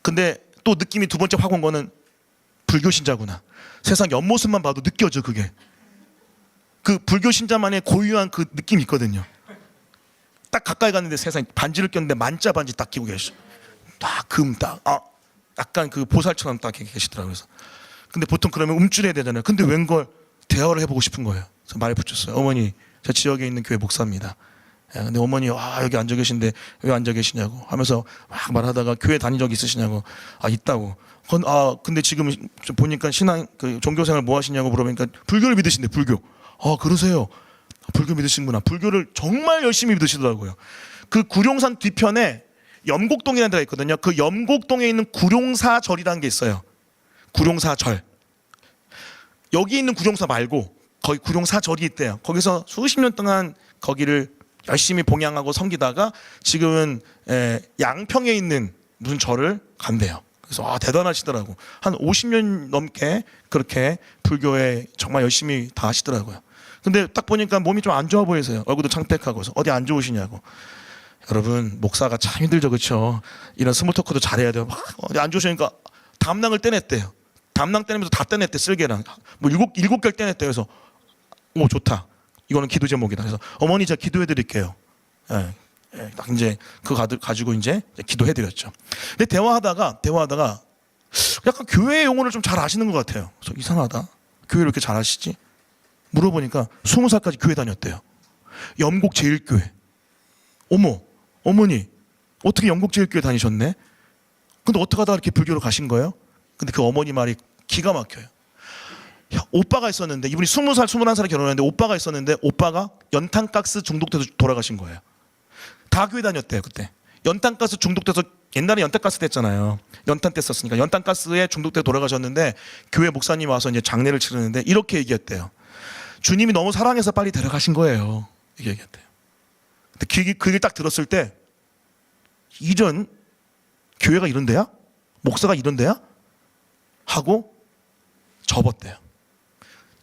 근데 또 느낌이 두 번째 확 온 거는 불교 신자구나. 세상 옆모습만 봐도 느껴져 그게. 그 불교 신자만의 고유한 그 느낌이 있거든요. 딱 가까이 갔는데 세상에 반지를 꼈는데 만자 반지 딱 끼고 계셔. 딱 약간 그 보살처럼 딱 계시더라고요. 그래서 근데 보통 그러면 움찔해야 되잖아요. 근데 웬걸 대화를 해보고 싶은 거예요. 그래서 말을 붙였어요. 어머니, 저 지역에 있는 교회 목사입니다. 근데 어머니, 여기 앉아 계신데 왜 앉아 계시냐고 하면서 막 말하다가 교회 다닌 적 있으시냐고. 있다고. 근데 지금 보니까 신앙, 그 종교생활 뭐 하시냐고 물어보니까 불교를 믿으신대, 불교. 그러세요. 불교 믿으시는구나. 불교를 정말 열심히 믿으시더라고요. 그 구룡산 뒤편에 염곡동이라는 데가 있거든요. 그 염곡동에 있는 구룡사절이라는 게 있어요. 구룡사절. 여기 있는 구룡사 말고 거기 구룡사절이 있대요. 거기서 수십 년 동안 거기를 열심히 봉양하고 섬기다가 지금은 양평에 있는 무슨 절을 간대요. 그래서 대단하시더라고. 한 50년 넘게 그렇게 불교에 정말 열심히 다 하시더라고요. 근데 딱 보니까 몸이 좀 안 좋아 보이세요. 얼굴도 창백하고. 어디 안 좋으시냐고. 여러분 목사가 참 힘들죠, 그렇죠? 이런 스몰 토크도 잘해야 돼요. 막 어디 안 좋으시니까 담낭을 떼냈대요. 담낭 떼내면서 다 떼냈대. 쓸개랑 뭐 일곱 개를 떼냈대요. 그래서 좋다. 이거는 기도 제목이다. 그래서 어머니 제가 기도해 드릴게요. 딱 이제 그거 가지고 이제 기도해 드렸죠. 근데 대화하다가 약간 교회 용어를 좀 잘 아시는 것 같아요. 그래서 이상하다. 교회를 이렇게 잘 아시지? 물어보니까 20살까지 교회 다녔대요. 염곡 제일교회. 어머니 어떻게 염곡 제일교회 다니셨네? 근데 어떻게 하다가 이렇게 불교로 가신 거예요? 근데 그 어머니 말이 기가 막혀요. 오빠가 있었는데 이분이 20살, 21살에 결혼했는데 오빠가 있었는데 오빠가 연탄가스 중독돼서 돌아가신 거예요. 다 교회 다녔대요 그때. 연탄가스 중독돼서 옛날에 연탄가스 뗐잖아요. 연탄 뗐었으니까 연탄가스에 중독돼 돌아가셨는데 교회 목사님 와서 이제 장례를 치르는데 이렇게 얘기했대요. 주님이 너무 사랑해서 빨리 데려가신 거예요. 이렇게 얘기했대요. 근데 그 얘기 딱 들었을 때 이전 교회가 이런 데야? 목사가 이런 데야? 하고 접었대요.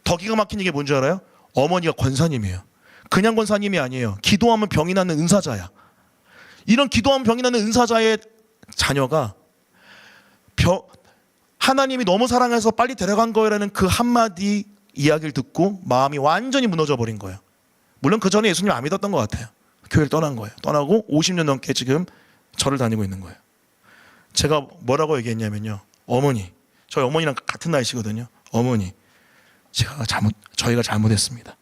더 기가 막힌 게 뭔지 알아요? 어머니가 권사님이에요. 그냥 권사님이 아니에요. 기도하면 병이 나는 은사자야. 이런 기도하면 병이 나는 은사자의 자녀가 하나님이 너무 사랑해서 빨리 데려간 거라는 그 한마디 이야기를 듣고 마음이 완전히 무너져 버린 거예요. 물론 그 전에 예수님 안 믿었던 것 같아요. 교회를 떠난 거예요. 떠나고 50년 넘게 지금 절을 다니고 있는 거예요. 제가 뭐라고 얘기했냐면요. 어머니, 저희 어머니랑 같은 나이시거든요. 어머니, 저희가 잘못했습니다.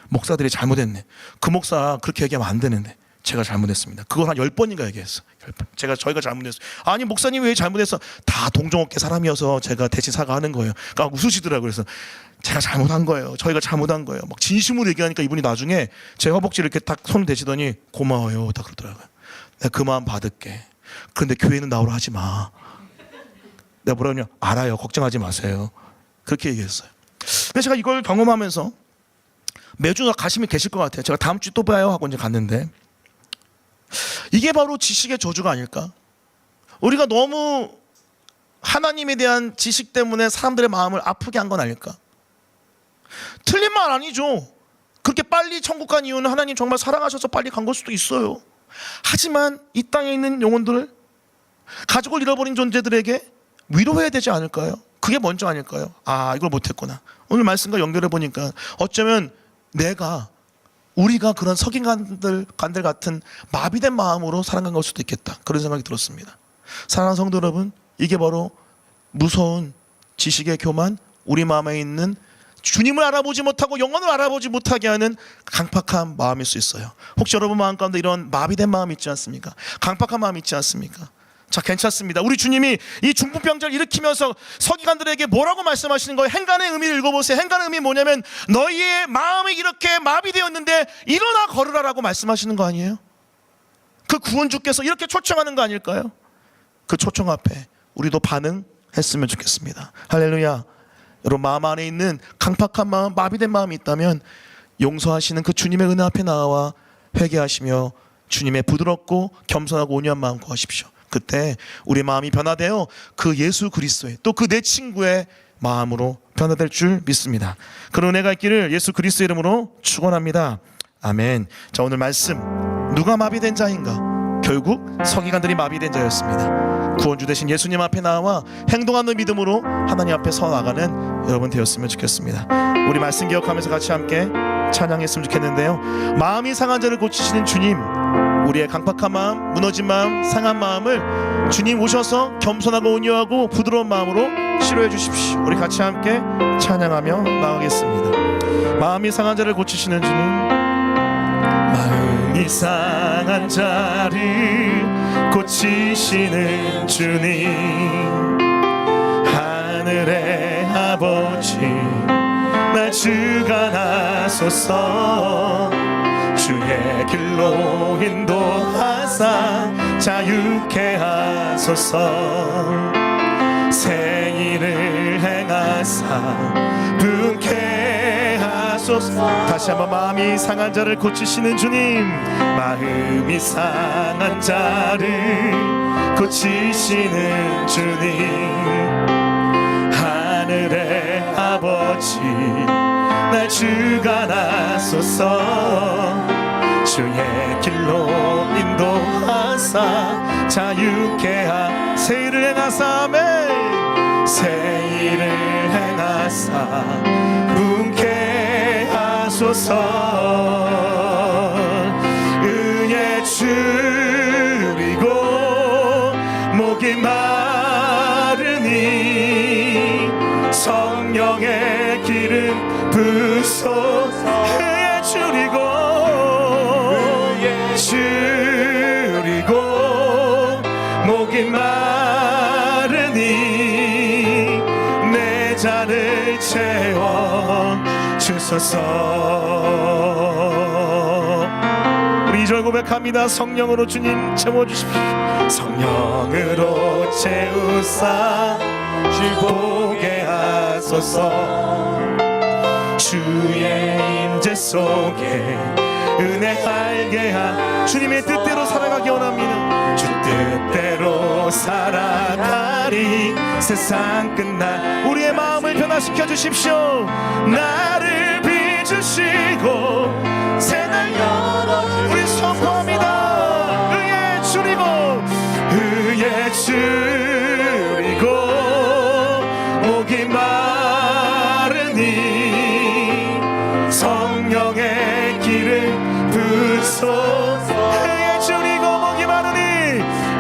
목사들이 잘못했네. 그 목사 그렇게 얘기하면 안 되는데 제가 잘못했습니다. 그걸 한 10번인가 얘기했어. 10번. 저희가 잘못했어. 아니 목사님 왜 잘못했어? 다 동종업계 사람이어서 제가 대신 사과하는 거예요. 그러니까 웃으시더라고요. 그래서 제가 잘못한 거예요. 저희가 잘못한 거예요. 막 진심으로 얘기하니까 이분이 나중에 제 허벅지를 이렇게 딱 손을 대시더니 고마워요. 다 그러더라고요. 내가 그 마음 받을게. 그런데 교회는 나오라 하지 마. 내가 뭐라 그러냐? 알아요. 걱정하지 마세요. 그렇게 얘기했어요. 근데 제가 이걸 경험하면서 매주 가시면 계실 것 같아요. 제가 다음 주 또 봐요 하고 이제 갔는데 이게 바로 지식의 저주가 아닐까? 우리가 너무 하나님에 대한 지식 때문에 사람들의 마음을 아프게 한 건 아닐까? 틀린 말 아니죠. 그렇게 빨리 천국 간 이유는 하나님 정말 사랑하셔서 빨리 간 걸 수도 있어요. 하지만 이 땅에 있는 영혼들, 가족을 잃어버린 존재들에게 위로해야 되지 않을까요? 그게 먼저 아닐까요? 아, 이걸 못했구나. 오늘 말씀과 연결해 보니까 어쩌면 우리가 그런 서기관들 같은 마비된 마음으로 살아간 걸 수도 있겠다. 그런 생각이 들었습니다. 사랑하는 성도 여러분, 이게 바로 무서운 지식의 교만, 우리 마음에 있는 주님을 알아보지 못하고 영혼을 알아보지 못하게 하는 강팍한 마음일 수 있어요. 혹시 여러분 마음 가운데 이런 마비된 마음 있지 않습니까? 강팍한 마음 있지 않습니까? 자, 괜찮습니다. 우리 주님이 이 중풍병자를 일으키면서 서기관들에게 뭐라고 말씀하시는 거예요? 행간의 의미를 읽어보세요. 행간의 의미 뭐냐면 너희의 마음이 이렇게 마비되었는데 일어나 걸으라라고 말씀하시는 거 아니에요? 그 구원주께서 이렇게 초청하는 거 아닐까요? 그 초청 앞에 우리도 반응했으면 좋겠습니다. 할렐루야. 여러분 마음 안에 있는 강팍한 마음, 마비된 마음이 있다면 용서하시는 그 주님의 은혜 앞에 나와 회개하시며 주님의 부드럽고 겸손하고 온유한 마음 구하십시오. 그때 우리 마음이 변화되어 그 예수 그리스도의 또 그 내 친구의 마음으로 변화될 줄 믿습니다. 그런 은혜가 있기를 예수 그리스도의 이름으로 축원합니다. 아멘. 자, 오늘 말씀, 누가 마비된 자인가? 결국 서기관들이 마비된 자였습니다. 구원주 되신 예수님 앞에 나와 행동하는 믿음으로 하나님 앞에 서 나가는 여러분 되었으면 좋겠습니다. 우리 말씀 기억하면서 같이 함께 찬양했으면 좋겠는데요. 마음이 상한 자를 고치시는 주님, 우리의 강팍한 마음, 무너진 마음, 상한 마음을 주님 오셔서 겸손하고 온유하고 부드러운 마음으로 치료해 주십시오. 우리 같이 함께 찬양하며 나가겠습니다. 마음이 상한 자를 고치시는 주님, 마음이 상한 자를 고치시는 주님, 하늘의 아버지 날 주관하소서. 주의 길로 인도하사 자유케 하소서. 새 일을 행하사 분케 하소서. 다시 한번 마음이 상한 자를 고치시는 주님, 마음이 상한 자를 고치시는 주님, 하늘의 아버지 날 주관하소서. 주의 길로 인도하사 자유케 하. 새 일을 행하사, 아멘. 새 일을 행하사 분케 하소서. 은혜 줄이고 목이 마르니 성령의 기름 부소서. 은혜 줄이고 목이 마르니 내 잔을 채워 주소서. 우리 2절 고백합니다. 성령으로 주님 채워주십시오. 성령으로 채우사 주 보게 하소서. 주의 임재 속에 은혜 알게 하. 주님의 뜻대로 살아가기 원합니다. 주 뜻대로 살아가리. 세상 끝나 우리의 마음을 변화시켜 주십시오. 나를 비추시고 새날 열어주시고 우리 선포합니다. 의에 줄이고 의에 줄이고 목이 마르니 성령의 길을 부소서. 의에 줄이고 목이 마르니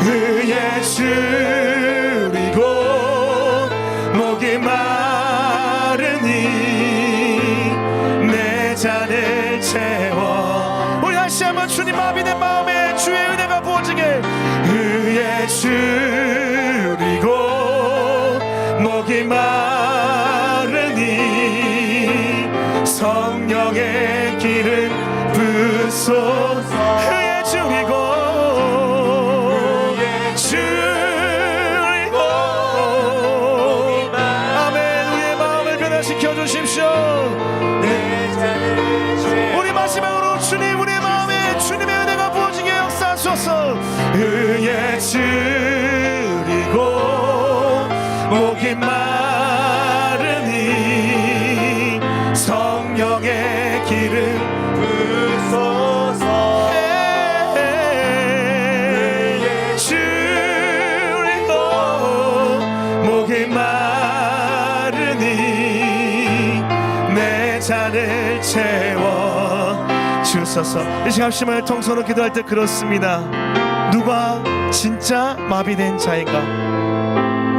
의에 줄이고 목이 마르니 내 잔을 채워. 우리 다시 한번 주님 마비된 마음에 주의 은혜가 부어지게 의에 줄이고 목이 마르니 성령의 길을 부소서. 의에 줄이고 시켜주십시오. 우리 마지막으로 주님 우리의 마음에 주님의 은혜가 부어지게 역사하소서. 의에 줄이고 목이 마르니 성령의 길을 부소서. 의에 줄이고 목이 마르니 잔을 채워 주소서. 이 시간 심을 통성으로 기도할 때 그렇습니다. 누가 진짜 마비된 자인가?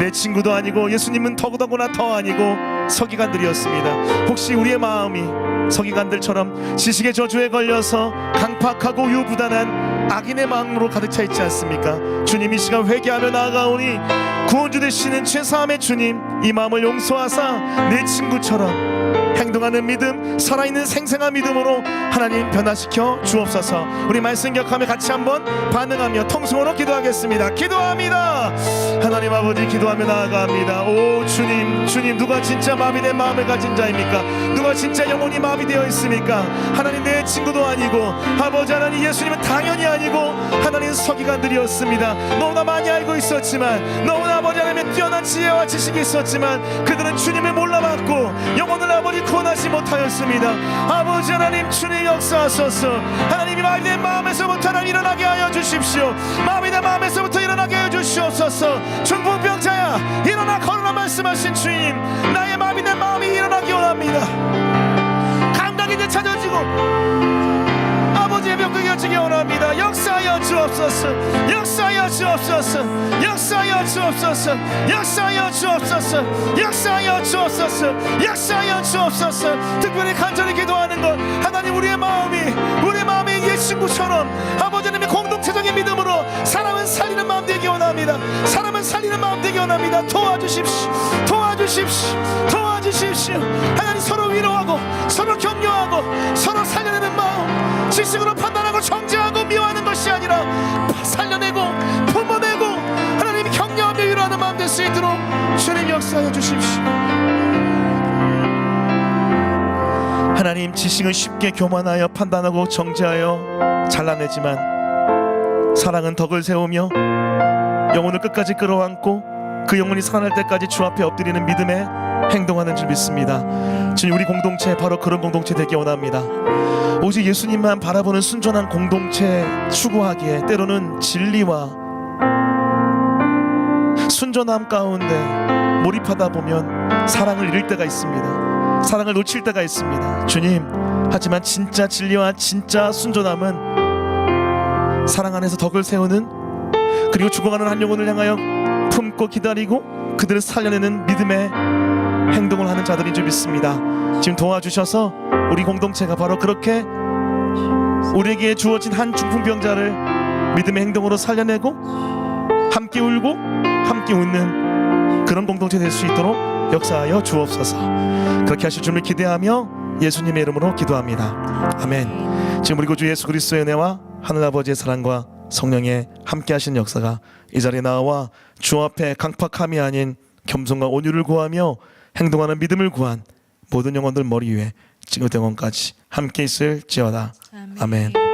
내 친구도 아니고 예수님은 더더구나 더 아니고 서기관들이었습니다. 혹시 우리의 마음이 서기관들처럼 지식의 저주에 걸려서 강팍하고 우유부단한 악인의 마음으로 가득 차 있지 않습니까? 주님 이 시간 회개하며 나아가오니 구원주 되시는 최사함의 주님, 이 마음을 용서하사 내 친구처럼 행동하는 믿음, 살아있는 생생한 믿음으로 하나님 변화시켜 주옵소서. 우리 말씀 기억하며 같이 한번 반응하며 통성으로 기도하겠습니다. 기도합니다. 하나님 아버지 기도하며 나아갑니다. 오 주님, 주님 누가 진짜 마비된 마음을 가진 자입니까? 누가 진짜 영혼이 마비되어 있습니까? 하나님 내 친구도 아니고 아버지 하나님 예수님은 당연히 아니고 하나님 서기관들이었습니다. 너무나 많이 알고 있었지만 너무나 아버지 하나님의 뛰어난 지혜와 지식이 있었지만 그들은 주님을 몰라봤고 영혼을 아버지 구원하지 못하였습니다. 아버지 하나님 주님 역사하소서. 하나님이 마비된 마음에서부터 하나님 일어나게 하여 주십시오. 마비된 마음에서부터 일어나게 하여 주시옵소서. 중풍병자야 일어나 걸어라 말씀하신 주님, 나의 마비된 마음이 일어나기 원합니다. 감각이 되찾아지고 아버지의 벽을 여지기 원합니다. 역사하여 주옵소서. 역사하여 주옵소서. 역사하여 주옵소서. 역사하여 주옵소서. 역사하여 주옵소서. 역사하여 주옵소서. 특별히 간절히 기도하는 것, 하나님 우리의 마음이 옛 친구처럼 아버지 하나님의 공동체적인 믿음으로 사람은 살리는 마음 되기 원합니다. 사람은 살리는 마음 되기 원합니다. 도와주십시오. 도와주십시오. 도와주십시오. 하나님 서로 위로하고 서로 격려하고 서로 살려내는 마음, 지식으로 판단하고 정죄하고 미워하는 것이 아니라 살려내고 품어내고 하나님 격려하며 위로하는 마음 될 수 있도록 주님 역사하여 주십시오. 하나님 지식은 쉽게 교만하여 판단하고 정죄하여 잘라내지만 사랑은 덕을 세우며 영혼을 끝까지 끌어안고 그 영혼이 살아날 때까지 주 앞에 엎드리는 믿음에 행동하는 줄 믿습니다. 주님 우리 공동체 바로 그런 공동체 되기 원합니다. 오직 예수님만 바라보는 순전한 공동체 추구하기에 때로는 진리와 순전함 가운데 몰입하다 보면 사랑을 잃을 때가 있습니다. 사랑을 놓칠 때가 있습니다. 주님, 하지만 진짜 진리와 진짜 순전함은 사랑 안에서 덕을 세우는, 그리고 죽어가는 한 영혼을 향하여 품고 기다리고 그들을 살려내는 믿음의 행동을 하는 자들인 줄 믿습니다. 지금 도와주셔서 우리 공동체가 바로 그렇게 우리에게 주어진 한 중풍병자를 믿음의 행동으로 살려내고 함께 울고 함께 웃는 그런 공동체 될 수 있도록 역사하여 주옵소서. 그렇게 하실 줄을 기대하며 예수님의 이름으로 기도합니다. 아멘. 지금 우리 구주 예수 그리스도의 은혜와 하늘아버지의 사랑과 성령의 함께 하시는 역사가 이 자리에 나와 주 앞에 강팍함이 아닌 겸손과 온유를 구하며 행동하는 믿음을 구한 모든 영혼들 머리 위에 지구대 영혼까지 함께 있을지어다. 아멘.